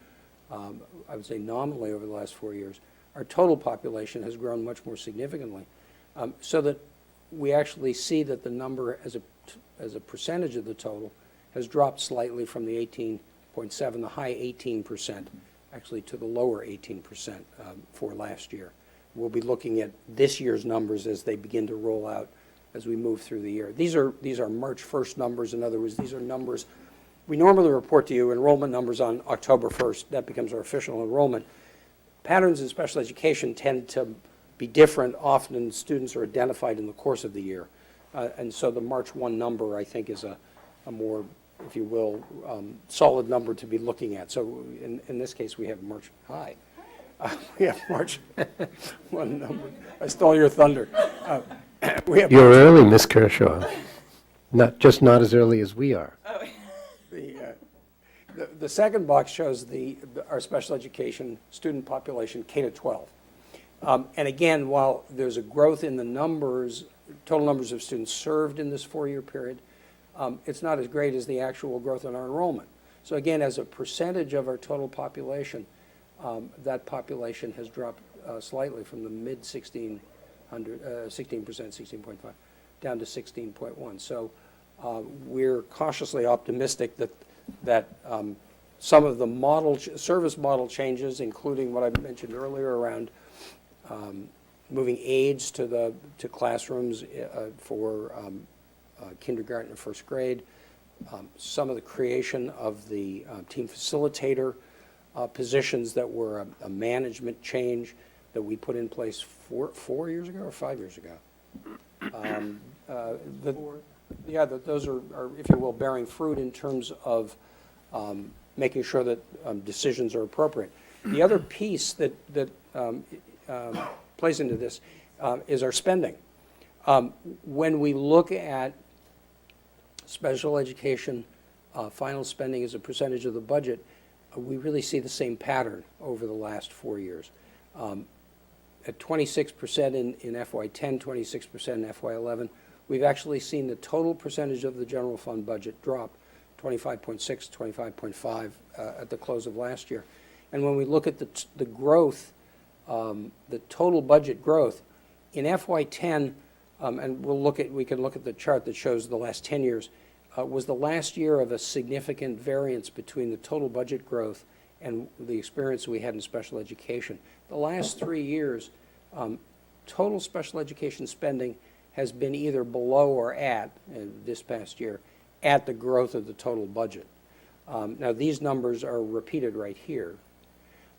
[SPEAKER 12] I would say nominally over the last 4 years, our total population has grown much more significantly, so that we actually see that the number as a percentage of the total has dropped slightly from the 18.7, the high 18%, actually to the lower 18% for last year. We'll be looking at this year's numbers as they begin to roll out as we move through the year. These are March 1st numbers. In other words, these are numbers. We normally report to you enrollment numbers on October 1st. That becomes our official enrollment. Patterns in special education tend to be different. Often students are identified in the course of the year. And so the March 1 number, I think, is a more, if you will, solid number to be looking at. So in this case, we have March, we have March 1 number. I stole your thunder. We have
[SPEAKER 1] You're early, Miss Kershaw. Not as early as we are.
[SPEAKER 12] The second box shows our special education student population, K to 12. And again, while there's a growth in the numbers, total numbers of students served in this 4-year period, it's not as great as the actual growth in our enrollment. So again, as a percentage of our total population, that population has dropped slightly from the mid-16%, 16.5, down to 16.1. So we're cautiously optimistic that some of the service model changes, including what I mentioned earlier around moving aides to classrooms for kindergarten and first grade, some of the creation of the team facilitator positions that were a management change that we put in place 4 years ago or 5 years ago. Those are, if you will, bearing fruit in terms of making sure that decisions are appropriate. The other piece that plays into this is our spending. When we look at special education final spending as a percentage of the budget, we really see the same pattern over the last 4 years. At 26% in FY10, 26% in FY11, we've actually seen the total percentage of the general fund budget drop 25.6, 25.5 at the close of last year. And when we look at the growth, the total budget growth, in FY10, and we can look at the chart that shows the last 10 years, was the last year of a significant variance between the total budget growth and the experience we had in special education. The last 3 years, total special education spending has been either below or at, this past year, at the growth of the total budget. Now, these numbers are repeated right here.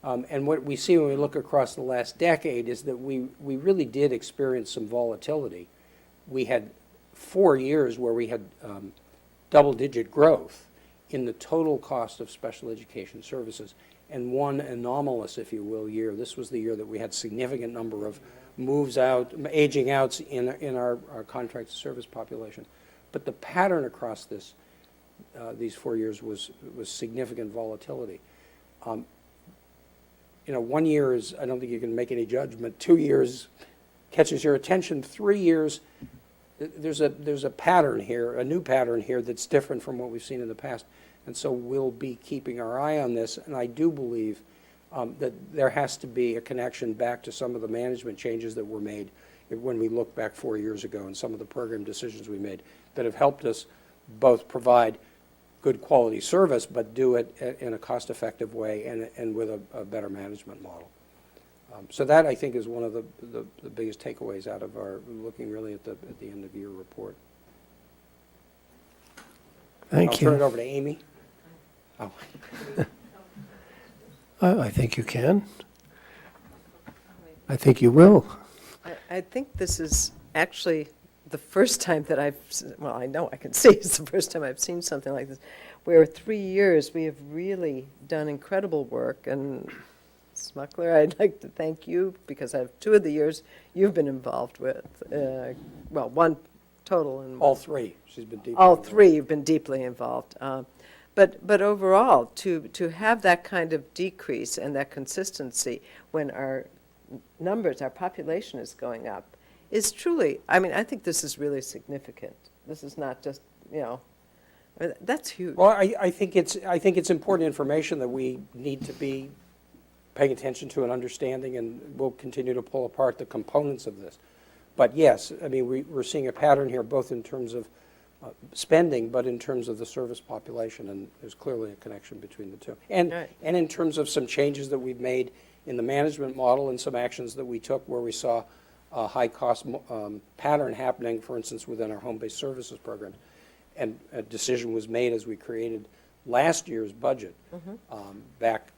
[SPEAKER 12] And what we see when we look across the last decade is that we really did experience some volatility. We had 4 years where we had double-digit growth in the total cost of special education services, and one anomalous, if you will, year. This was the year that we had significant number of moves out, aging outs in our contracted service population. But the pattern across these 4 years was significant volatility. 1 year is, I don't think you can make any judgment. 2 years catches your attention. 3 years, there's a pattern here, a new pattern here that's different from what we've seen in the past. And so we'll be keeping our eye on this. And I do believe that there has to be a connection back to some of the management changes that were made when we look back 4 years ago, and some of the program decisions we made that have helped us both provide good quality service, but do it in a cost-effective way and with a better management model. So that, I think, is one of the biggest takeaways out of our looking really at the end-of-year report.
[SPEAKER 1] Thank
[SPEAKER 12] I'll turn it
[SPEAKER 1] you.
[SPEAKER 12] over to Amy. Oh.
[SPEAKER 1] I think you can. I think you will.
[SPEAKER 2] I think this is actually the first time that well, I know I can see it's the first time I've seen something like this, where 3 years we have really done incredible work. And Smuckler, I'd like to thank you, because I have 2 of the years you've been involved with. Well, 1 total. And
[SPEAKER 12] All 3. She's been deeply
[SPEAKER 2] all
[SPEAKER 12] involved.
[SPEAKER 2] 3 you've been deeply involved. But overall, to have that kind of decrease and that consistency when our numbers, our population is going up, is truly, I mean, I think this is really significant. This is not just, that's huge.
[SPEAKER 12] Well, I think it's important information that we need to be paying attention to and understanding, and we'll continue to pull apart the components of this. But yes, I mean, we're seeing a pattern here, both in terms of spending, but in terms of the service population, and there's clearly a connection between the two. And
[SPEAKER 2] Right.
[SPEAKER 12] and in terms of some changes that we've made in the management model and some actions that we took where we saw a high-cost pattern happening, for instance, within our home-based services program. And a decision was made as we created last year's budget back,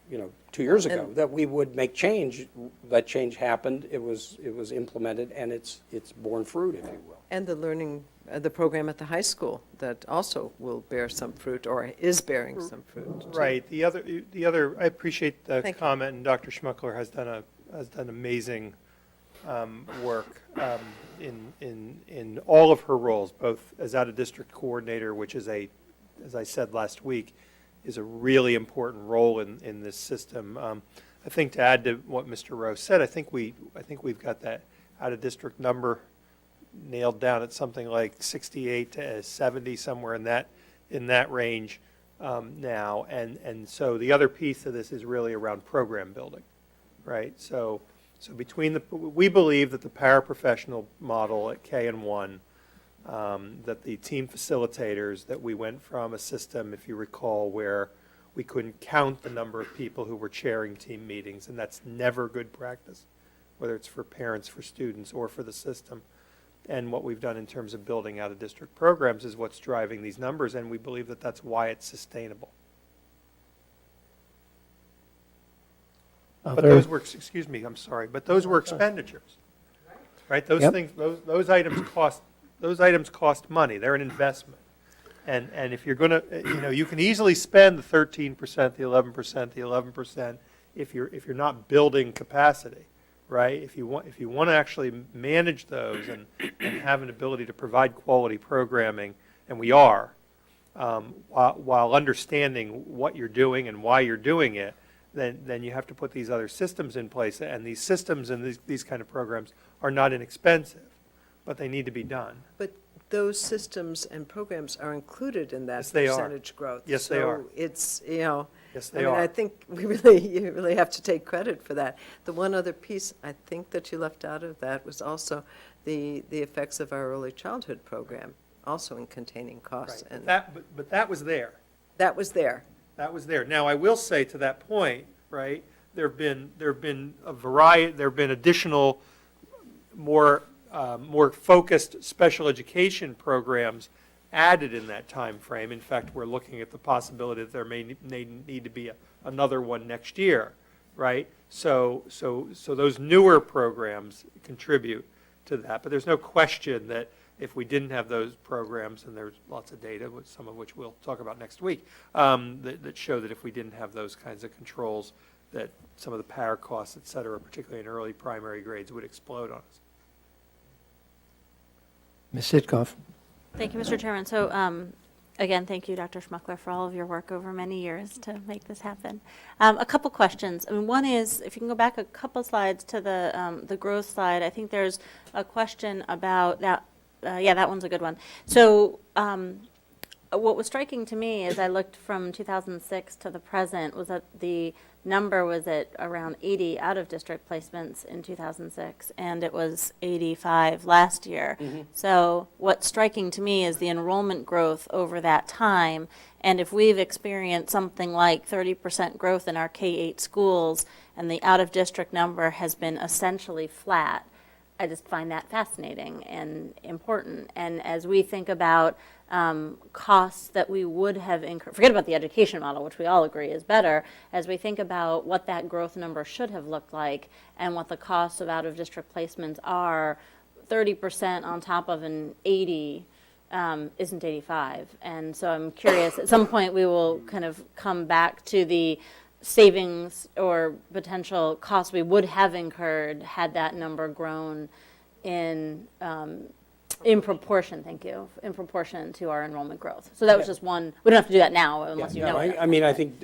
[SPEAKER 12] 2 years ago,
[SPEAKER 2] And-
[SPEAKER 12] that we would make change. That change happened. It was implemented, and it's borne fruit, if you will.
[SPEAKER 2] And the learning, the program at the high school that also will bear some fruit, or is bearing some fruit. too.
[SPEAKER 4] Right. The other, I appreciate the
[SPEAKER 2] Thank you.
[SPEAKER 4] comment, and Dr. Schmuckler has done amazing work in all of her roles, both as out-of-district coordinator, which is as I said last week, is a really important role in this system. I think to add to what Mr. Rowe said, I think we've got that out-of-district number nailed down at something like 68 to 70, somewhere in that range now. And so the other piece of this is really around program building, right? So between we believe that the paraprofessional model at K&1, that the team facilitators, that we went from a system, if you recall, where we couldn't count the number of people who were chairing team meetings, and that's never good practice, whether it's for parents, for students, or for the system. And what we've done in terms of building out of district programs is what's driving these numbers, and we believe that that's why it's sustainable. But those were, excuse me, I'm sorry, but those were expenditures, right? Those
[SPEAKER 1] Yep.
[SPEAKER 4] things, those items cost money. They're an investment. And if you're going to, you can easily spend the 13%, the 11%, the 11% if you're not building capacity, right? If you want to actually manage those and have an ability to provide quality programming, and we are, while understanding what you're doing and why you're doing it, then you have to put these other systems in place. And these systems and these kind of programs are not inexpensive, but they need to be done.
[SPEAKER 2] But those systems and programs are included in that
[SPEAKER 4] Yes, they are.
[SPEAKER 2] percentage growth.
[SPEAKER 4] Yes, they are.
[SPEAKER 2] So it's,
[SPEAKER 4] Yes,
[SPEAKER 2] I
[SPEAKER 4] they
[SPEAKER 2] mean, I
[SPEAKER 4] are.
[SPEAKER 2] think you really have to take credit for that. The one other piece I think that you left out of that was also the effects of our early childhood program. also in containing costs.
[SPEAKER 4] Right,
[SPEAKER 2] And
[SPEAKER 4] but that was there.
[SPEAKER 2] that was there.
[SPEAKER 4] That was there. Now, I will say to that point, right, there have been a variety, there have been additional, more focused special education programs added in that time frame. In fact, we're looking at the possibility that there may need to be another one next year, right? So those newer programs contribute to that. But there's no question that if we didn't have those programs, and there's lots of data, some of which we'll talk about next week, that show that if we didn't have those kinds of controls, that some of the power costs, et cetera, particularly in early primary grades, would explode on us.
[SPEAKER 1] Ms. Sitkoff?
[SPEAKER 5] Thank you, Mr. Chairman. So, again, thank you, Dr. Schmuckler, for all of your work over many years to make this happen. A couple questions. I mean, one is, if you can go back a couple slides to the growth slide, I think there's a question about that. Yeah, that one's a good one. So, what was striking to me as I looked from 2006 to the present was that the number was at around 80 out-of-district placements in 2006, and it was 85 last year. So what's striking to me is the enrollment growth over that time, and if we've experienced something like 30% growth in our K-8 schools, and the out-of-district number has been essentially flat, I just find that fascinating and important. And as we think about costs that we would have incurred, forget about the education model, which we all agree is better, as we think about what that growth number should have looked like and what the costs of out-of-district placements are, 30% on top of an 80 isn't 85. And so I'm curious, at some point we will kind of come back to the savings or potential costs we would have incurred had that number grown in proportion, thank you, in proportion to our enrollment growth. So that was just one, we don't have to do that now unless you know it.
[SPEAKER 12] I mean, I think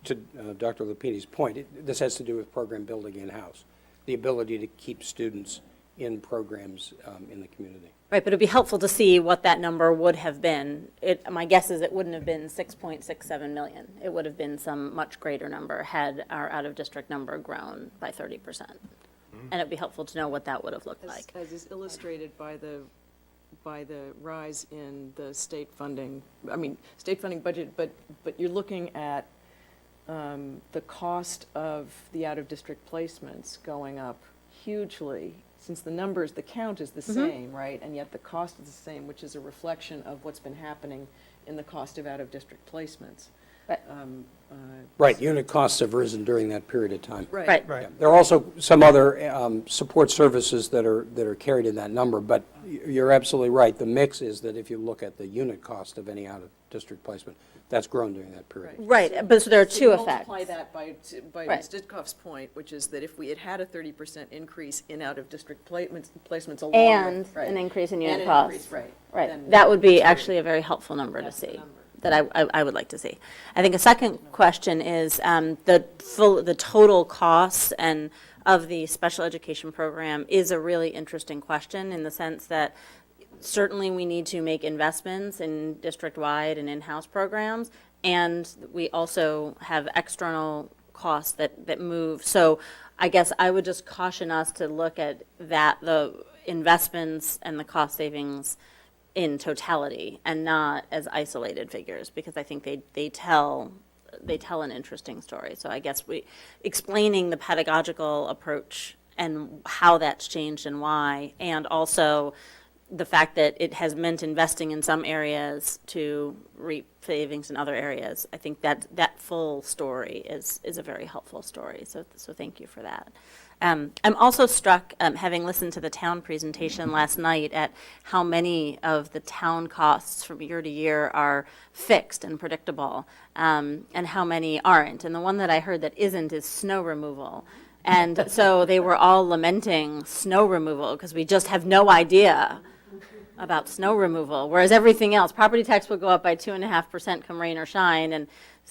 [SPEAKER 12] to Dr. Lupini's point, this has to do with program building in-house, the ability to keep students in programs in the community.
[SPEAKER 5] Right, but it'd be helpful to see what that number would have been. My guess is it wouldn't have been 6.67 million. It would have been some much greater number had our out-of-district number grown by 30%. And it'd be helpful to know what that would have looked like.
[SPEAKER 3] As is illustrated by the rise in the state funding budget, but you're looking at the cost of the out-of-district placements going up hugely, since the count is the same, right? And yet the cost is the same, which is a reflection of what's been happening in the cost of out-of-district placements.
[SPEAKER 12] Right, unit costs have risen during that period of time.
[SPEAKER 5] Right.
[SPEAKER 4] Right.
[SPEAKER 12] There are also some other support services that are carried in that number, but you're absolutely right. The mix is that if you look at the unit cost of any out-of-district placement, that's grown during that period.
[SPEAKER 5] Right, but so there are
[SPEAKER 3] So
[SPEAKER 5] two
[SPEAKER 3] you
[SPEAKER 5] effects.
[SPEAKER 3] multiply that by
[SPEAKER 5] Right.
[SPEAKER 3] Ms. Ditkoff's point, which is that if we had had a 30% increase in out-of-district placements along
[SPEAKER 5] And
[SPEAKER 3] with, right,
[SPEAKER 5] an increase in
[SPEAKER 3] and
[SPEAKER 5] unit
[SPEAKER 3] an
[SPEAKER 5] costs.
[SPEAKER 3] increase, right,
[SPEAKER 5] Right,
[SPEAKER 3] then
[SPEAKER 5] that would be
[SPEAKER 3] that's
[SPEAKER 5] actually a very helpful number to
[SPEAKER 3] That's the
[SPEAKER 5] see,
[SPEAKER 3] number.
[SPEAKER 5] that I would like to see. I think a second question is the total costs and of the special education program is a really interesting question in the sense that certainly we need to make investments in district-wide and in-house programs, and we also have external costs that move. So I guess I would just caution us to look at that, the investments and the cost savings in totality and not as isolated figures, because I think they tell an interesting story. So I guess explaining the pedagogical approach and how that's changed and why, and also the fact that it has meant investing in some areas to reap savings in other areas. I think that full story is a very helpful story. So thank you for that. I'm also struck, having listened to the town presentation last night, at how many of the town costs from year to year are fixed and predictable, and how many aren't. And the one that I heard that isn't is snow removal. And so they were all lamenting snow removal because we just have no idea about snow removal, whereas everything else, property tax will go up by 2.5% come rain or shine,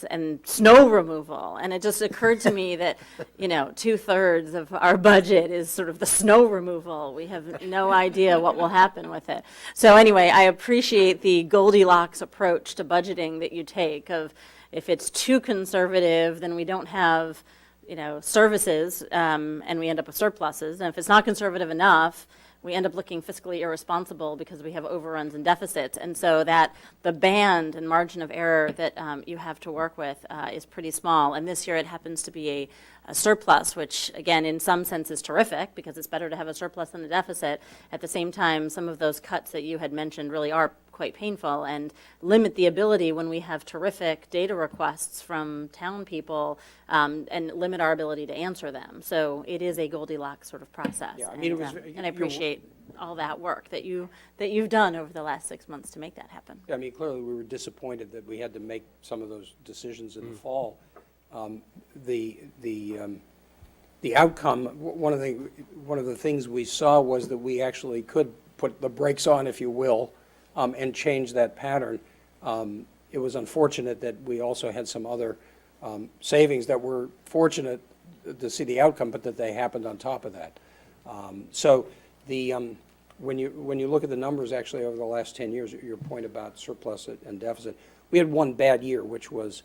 [SPEAKER 5] and snow removal. And it just occurred to me that, 2/3 of our budget is sort of the snow removal. We have no idea what will happen with it. So anyway, I appreciate the Goldilocks approach to budgeting that you take of, if it's too conservative, then we don't have, services, and we end up with surpluses. And if it's not conservative enough, we end up looking fiscally irresponsible because we have overruns and deficits. And so that the band and margin of error that you have to work with is pretty small. And this year it happens to be a surplus, which again, in some sense is terrific because it's better to have a surplus than a deficit. At the same time, some of those cuts that you had mentioned really are quite painful and limit the ability when we have terrific data requests from town people and limit our ability to answer them. So it is a Goldilocks sort of process.
[SPEAKER 12] Yeah, I mean, it was-
[SPEAKER 5] and I appreciate all that work that you've done over the last 6 months to make that happen.
[SPEAKER 12] I mean, clearly, we were disappointed that we had to make some of those decisions in the fall. The outcome, one of the things we saw was that we actually could put the brakes on, if you will, and change that pattern. It was unfortunate that we also had some other savings that were fortunate to see the outcome, but that they happened on top of that. So when you look at the numbers actually over the last 10 years, your point about surplus and deficit, we had one bad year, which was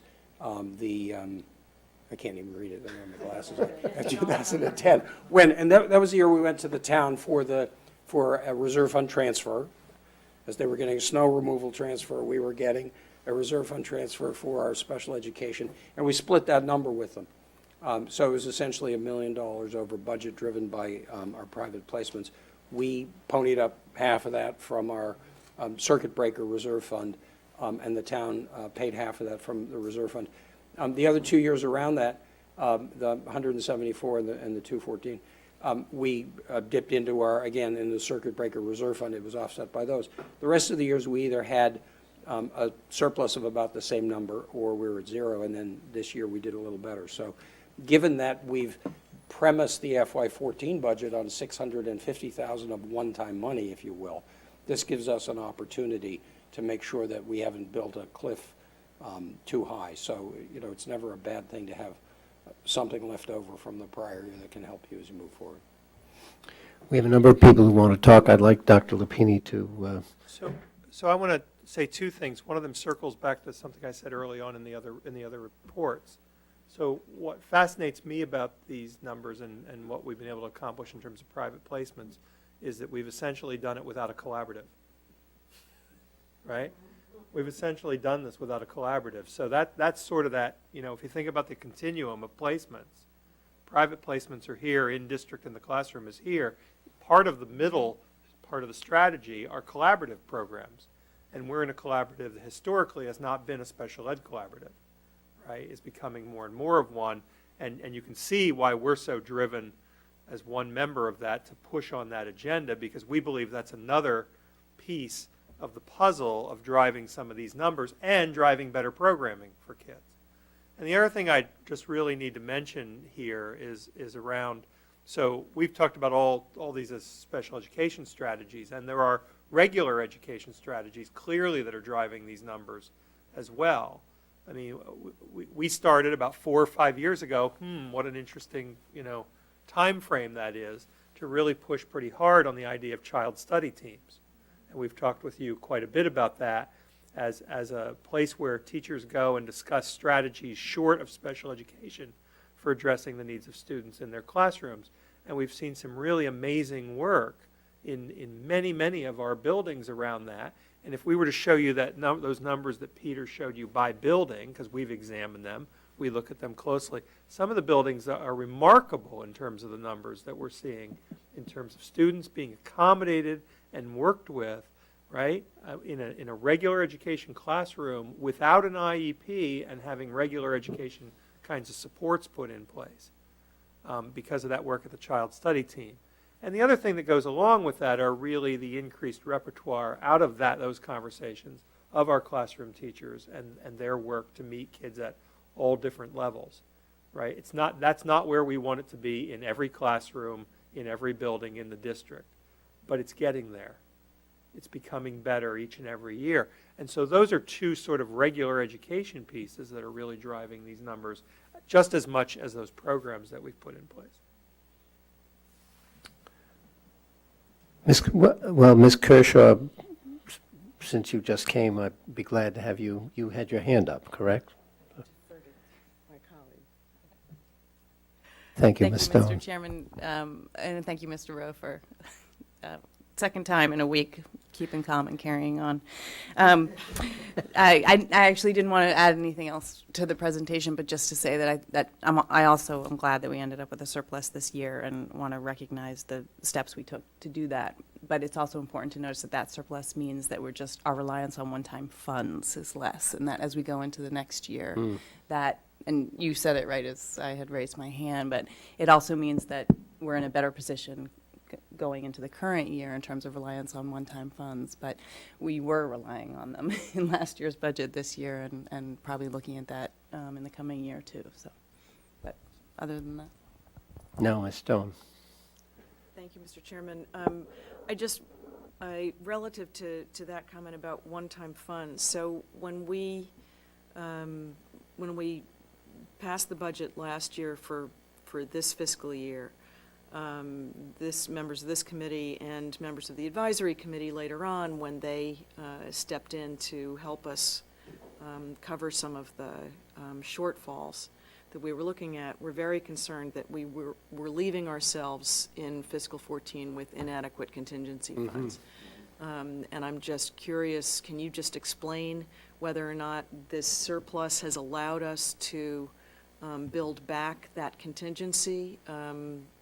[SPEAKER 12] I can't even read it, I don't have my glasses on, 2010. And that was the year we went to the town for a reserve fund transfer. As they were getting a snow removal transfer, we were getting a reserve fund transfer for our special education, and we split that number with them. So it was essentially $1 million over budget driven by our private placements. We ponied up half of that from our circuit breaker reserve fund, and the town paid half of that from the reserve fund. The other 2 years around that, the 174 and the 214, we dipped into in the circuit breaker reserve fund. It was offset by those. The rest of the years, we either had a surplus of about the same number or we were at zero, and then this year we did a little better. So given that we've premised the FY14 budget on $650,000 of one-time money, if you will, this gives us an opportunity to make sure that we haven't built a cliff too high. So, it's never a bad thing to have something left over from the prior year that can help you as you move forward.
[SPEAKER 1] We have a number of people who want to talk. I'd like Dr. Lapini to,
[SPEAKER 4] So I want to say two things. One of them circles back to something I said early on in the other reports. So what fascinates me about these numbers and what we've been able to accomplish in terms of private placements is that we've essentially done it without a collaborative, right? We've essentially done this without a collaborative. So that's sort of that, if you think about the continuum of placements, private placements are here, in district and the classroom is here. Part of the middle, part of the strategy are collaborative programs. And we're in a collaborative that historically has not been a special ed collaborative, right? It's becoming more and more of one. And you can see why we're so driven as one member of that to push on that agenda, because we believe that's another piece of the puzzle of driving some of these numbers and driving better programming for kids. And the other thing I just really need to mention here is around, so we've talked about all these as special education strategies, and there are regular education strategies clearly that are driving these numbers as well. I mean, we started about 4 or 5 years ago, what an interesting, time frame that is, to really push pretty hard on the idea of child study teams. And we've talked with you quite a bit about that as a place where teachers go and discuss strategies short of special education for addressing the needs of students in their classrooms. And we've seen some really amazing work in many, many of our buildings around that. And if we were to show you those numbers that Peter showed you by building, because we've examined them, we look at them closely, some of the buildings are remarkable in terms of the numbers that we're seeing in terms of students being accommodated and worked with, right, in a regular education classroom without an IEP and having regular education kinds of supports put in place because of that work at the child study team. And the other thing that goes along with that are really the increased repertoire out of those conversations of our classroom teachers and their work to meet kids at all different levels, right? That's not where we want it to be in every classroom, in every building in the district, but it's getting there. It's becoming better each and every year. And so those are two sort of regular education pieces that are really driving these numbers just as much as those programs that we've put in place.
[SPEAKER 1] Ms. Kershaw, since you just came, I'd be glad to have you. You had your hand up, correct?
[SPEAKER 3] My colleague.
[SPEAKER 1] Thank you, Ms. Stone.
[SPEAKER 13] Mr. Chairman, and thank you, Mr. Rowe, for second time in a week, keeping calm and carrying on. I actually didn't want to add anything else to the presentation, but just to say that I also am glad that we ended up with a surplus this year and want to recognize the steps we took to do that. But it's also important to notice that that surplus means that our reliance on one-time funds is less, and that as we go into the next year, that, and you said it right as I had raised my hand, but it also means that we're in a better position going into the current year in terms of reliance on one-time funds, but we were relying on them in last year's budget this year and probably looking at that in the coming year too. So, but other than that.
[SPEAKER 1] No, Ms. Stone.
[SPEAKER 3] Thank you, Mr. Chairman. Relative to that comment about one-time funds, so when we passed the budget last year for this fiscal year, members of this committee and members of the advisory committee later on, when they stepped in to help us cover some of the shortfalls that we were looking at, were very concerned that we were leaving ourselves in fiscal 14 with inadequate contingency funds. And I'm just curious, can you just explain whether or not this surplus has allowed us to build back that contingency,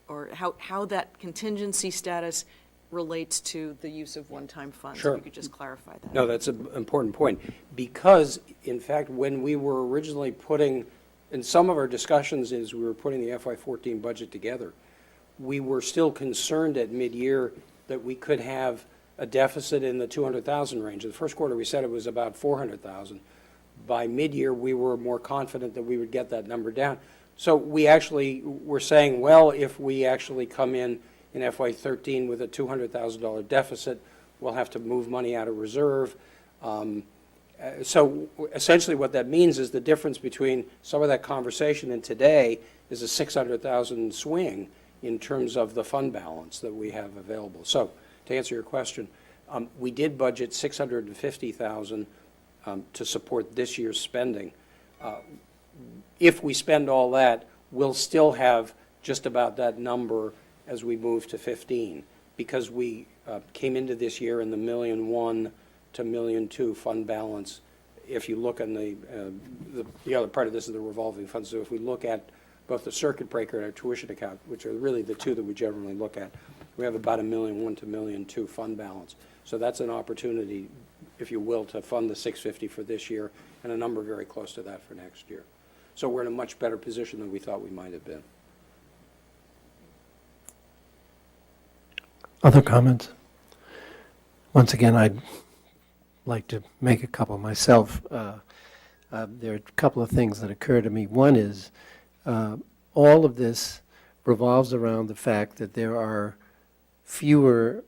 [SPEAKER 3] or how that contingency status relates to the use of one-time funds?
[SPEAKER 12] Sure.
[SPEAKER 3] If you could just clarify that.
[SPEAKER 12] No, that's an important point. Because, in fact, when we were originally putting, in some of our discussions as we were putting the FY14 budget together, we were still concerned at mid-year that we could have a deficit in the 200,000 range. In the first quarter, we said it was about 400,000. By mid-year, we were more confident that we would get that number down. So we actually were saying, well, if we actually come in FY13 with a $200,000 deficit, we'll have to move money out of reserve. So essentially what that means is the difference between some of that conversation and today is a 600,000 swing in terms of the fund balance that we have available. So to answer your question, we did budget 650,000 to support this year's spending. If we spend all that, we'll still have just about that number as we move to 15, because we came into this year in the $1.1 million to $1.2 million fund balance. If you look on the other part of this is the revolving fund. So if we look at both the circuit breaker and our tuition account, which are really the two that we generally look at, we have about $1.1 million to $1.2 million fund balance. So that's an opportunity, if you will, to fund the 650 for this year and a number very close to that for next year. So we're in a much better position than we thought we might have been.
[SPEAKER 1] Other comments? Once again, I'd like to make a couple myself. There are a couple of things that occur to me. One is all of this revolves around the fact that there are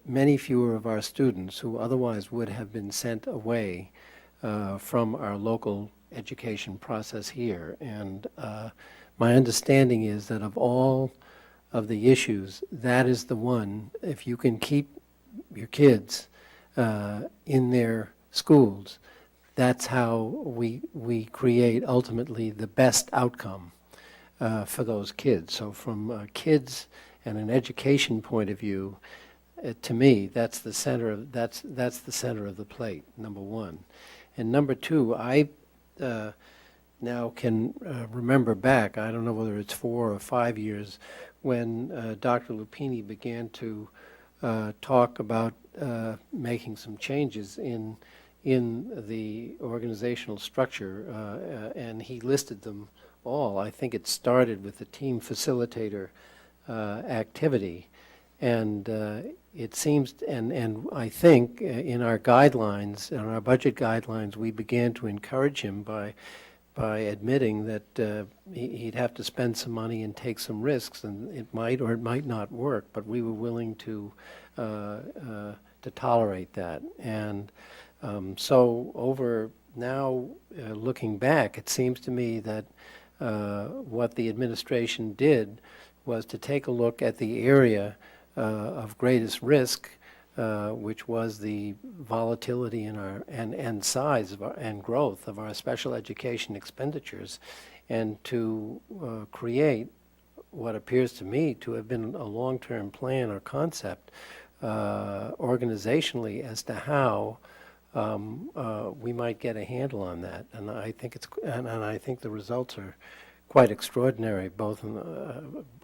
[SPEAKER 1] many fewer of our students who otherwise would have been sent away from our local education process here. And my understanding is that of all of the issues, that is the one, if you can keep your kids in their schools, that's how we create ultimately the best outcome for those kids. So from kids and an education point of view, to me, that's the center of that's the center of the plate. Number one, and number two, I now can remember back. I don't know whether it's 4 or 5 years when Dr. Lupini began to talk about making some changes in the organizational structure, and he listed them all. I think it started with the team facilitator activity, and it seems, and I think in our guidelines, in our budget guidelines, we began to encourage him by admitting that he'd have to spend some money and take some risks, and it might or it might not work, but we were willing to tolerate that. And so over now, looking back, it seems to me that what the administration did was to take a look at the area of greatest risk, which was the volatility in our and size of our, and growth of our special education expenditures, and to create what appears to me to have been a long-term plan or concept organizationally as to how we might get a handle on that. And I think and I think the results are quite extraordinary, both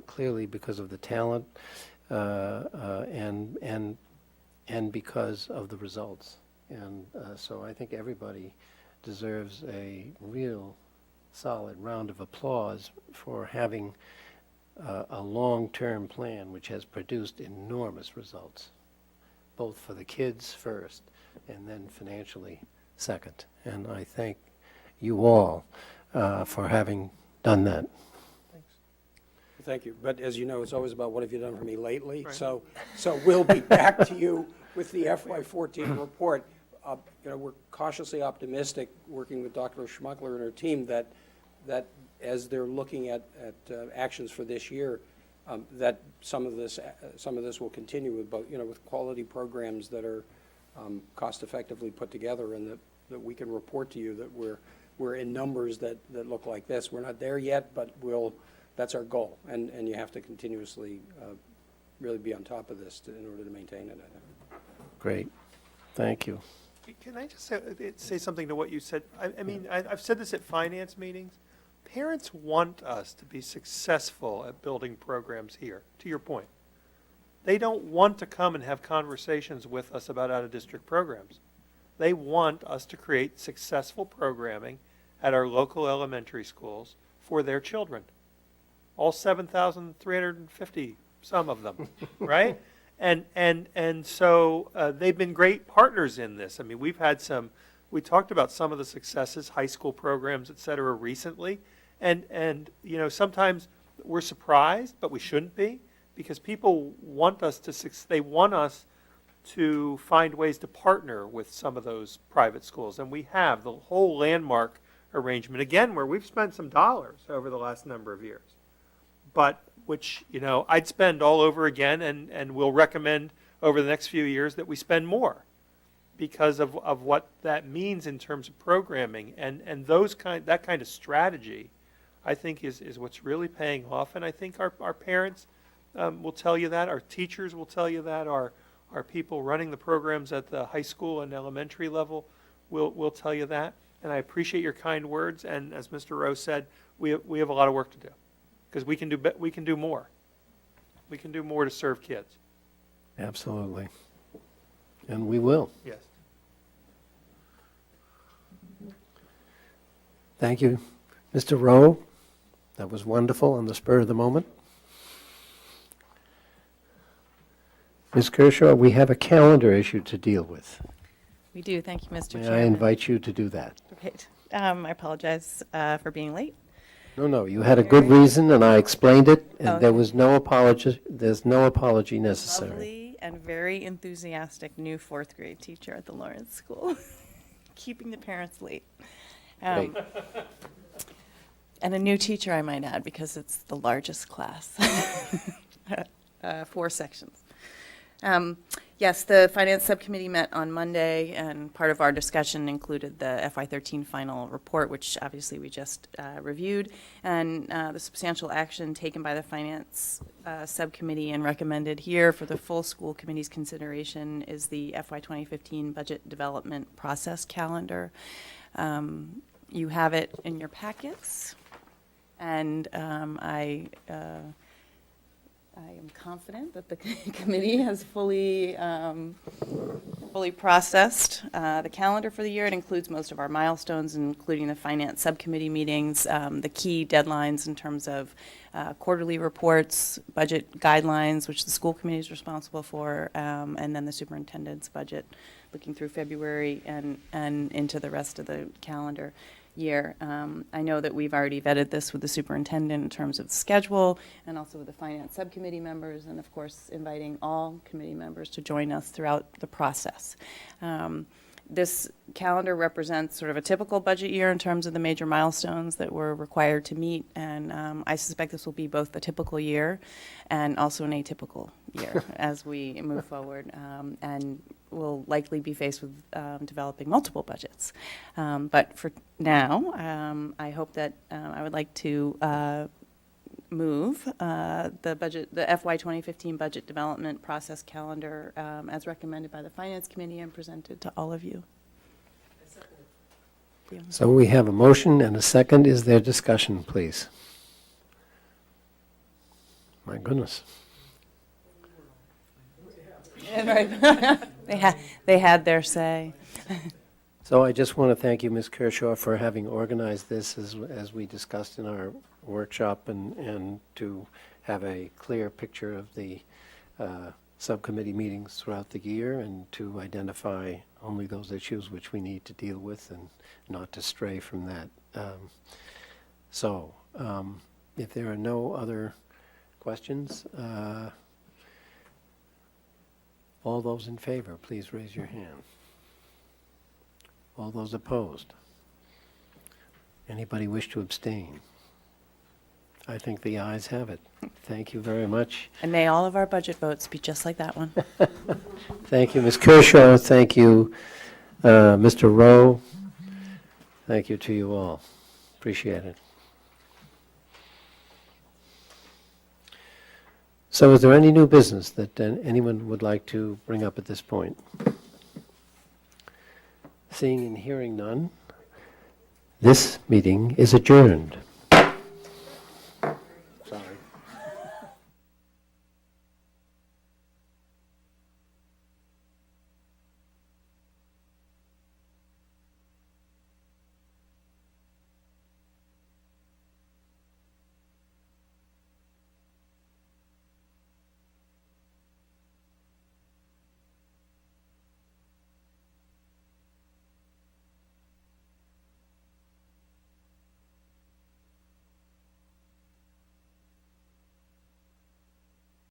[SPEAKER 1] clearly because of the talent and because of the results. And so I think everybody deserves a real solid round of applause for having a long-term plan which has produced enormous results, both for the kids first and then financially second. And I thank you all for having done that.
[SPEAKER 12] Thank you. But as you know, it's always about what have you done for me lately?
[SPEAKER 4] Right.
[SPEAKER 12] So we'll be back to you with the FY14 report. We're cautiously optimistic, working with Dr. Schmuckler and her team, that as they're looking at actions for this year, that some of this will continue with with quality programs that are cost effectively put together, and that we can report to you that we're in numbers that look like this. We're not there yet, but that's our goal, and you have to continuously really be on top of this in order to maintain it, I think.
[SPEAKER 1] Great. Thank you.
[SPEAKER 4] Can I just say something to what you said? I mean, I've said this at finance meetings. Parents want us to be successful at building programs here, to your point. They don't want to come and have conversations with us about out-of-district programs. They want us to create successful programming at our local elementary schools for their children. All 7,350, some of them, right? And so they've been great partners in this. I mean, we talked about some of the successes, high school programs, et cetera, recently. And sometimes we're surprised, but we shouldn't be, because people want us to find ways to partner with some of those private schools. And we have the whole Landmark arrangement, again, where we've spent some dollars over the last number of years, but which, I'd spend all over again, and will recommend over the next few years that we spend more because of what that means in terms of programming. And that kind of strategy, I think, is what's really paying off. And I think our parents will tell you that, our teachers will tell you that, our people running the programs at the high school and elementary level will tell you that. And I appreciate your kind words. And as Mr. Rowe said, we have a lot of work to do, because we can do more. We can do more to serve kids.
[SPEAKER 1] Absolutely. And we will.
[SPEAKER 4] Yes.
[SPEAKER 1] Thank you, Mr. Rowe. That was wonderful on the spur of the moment. Ms. Kershaw, we have a calendar issue to deal with.
[SPEAKER 13] We do. Thank you, Mr.
[SPEAKER 1] May
[SPEAKER 13] Chairman.
[SPEAKER 1] I invite you to do that?
[SPEAKER 13] Great. I apologize for being late.
[SPEAKER 1] No, you had a good reason, and I explained it, and
[SPEAKER 13] Okay.
[SPEAKER 1] there was no apology, there's no apology necessary.
[SPEAKER 13] Lovely and very enthusiastic new fourth grade teacher at the Lawrence School, keeping the parents late.
[SPEAKER 1] Great.
[SPEAKER 13] And a new teacher, I might add, because it's the largest class, 4 sections. Yes, the Finance Subcommittee met on Monday, and part of our discussion included the FY13 final report, which obviously we just reviewed, and the substantial action taken by the Finance Subcommittee and recommended here for the full school committee's consideration is the FY 2015 budget development process calendar. You have it in your packets, and I am confident that the committee has fully processed the calendar for the year. It includes most of our milestones, including the Finance Subcommittee meetings, the key deadlines in terms of quarterly reports, budget guidelines, which the school committee is responsible for, and then the superintendent's budget, looking through February and into the rest of the calendar year. I know that we've already vetted this with the superintendent in terms of the schedule, and also with the Finance Subcommittee members, and of course, inviting all committee members to join us throughout the process. This calendar represents sort of a typical budget year in terms of the major milestones that we're required to meet, and I suspect this will be both a typical year and also an atypical year as we move forward, and will likely be faced with developing multiple budgets. But for now, I hope that I would like to move the FY 2015 budget development process calendar as recommended by the Finance Committee and presented to all of you.
[SPEAKER 1] So we have a motion and a second. Is there discussion, please? My goodness.
[SPEAKER 13] They had their say.
[SPEAKER 1] So I just want to thank you, Ms. Kershaw, for having organized this as we discussed in our workshop and to have a clear picture of the subcommittee meetings throughout the year and to identify only those issues which we need to deal with and not to stray from that. If there are no other questions, all those in favor, please raise your hand. All those opposed? Anybody wish to abstain? I think the ayes have it. Thank you very much.
[SPEAKER 13] And may all of our budget votes be just like that one.
[SPEAKER 1] Thank you, Ms. Kershaw. Thank you, Mr. Rowe. Thank you to you all. Appreciate it. So is there any new business that anyone would like to bring up at this point? Seeing and hearing none, this meeting is adjourned.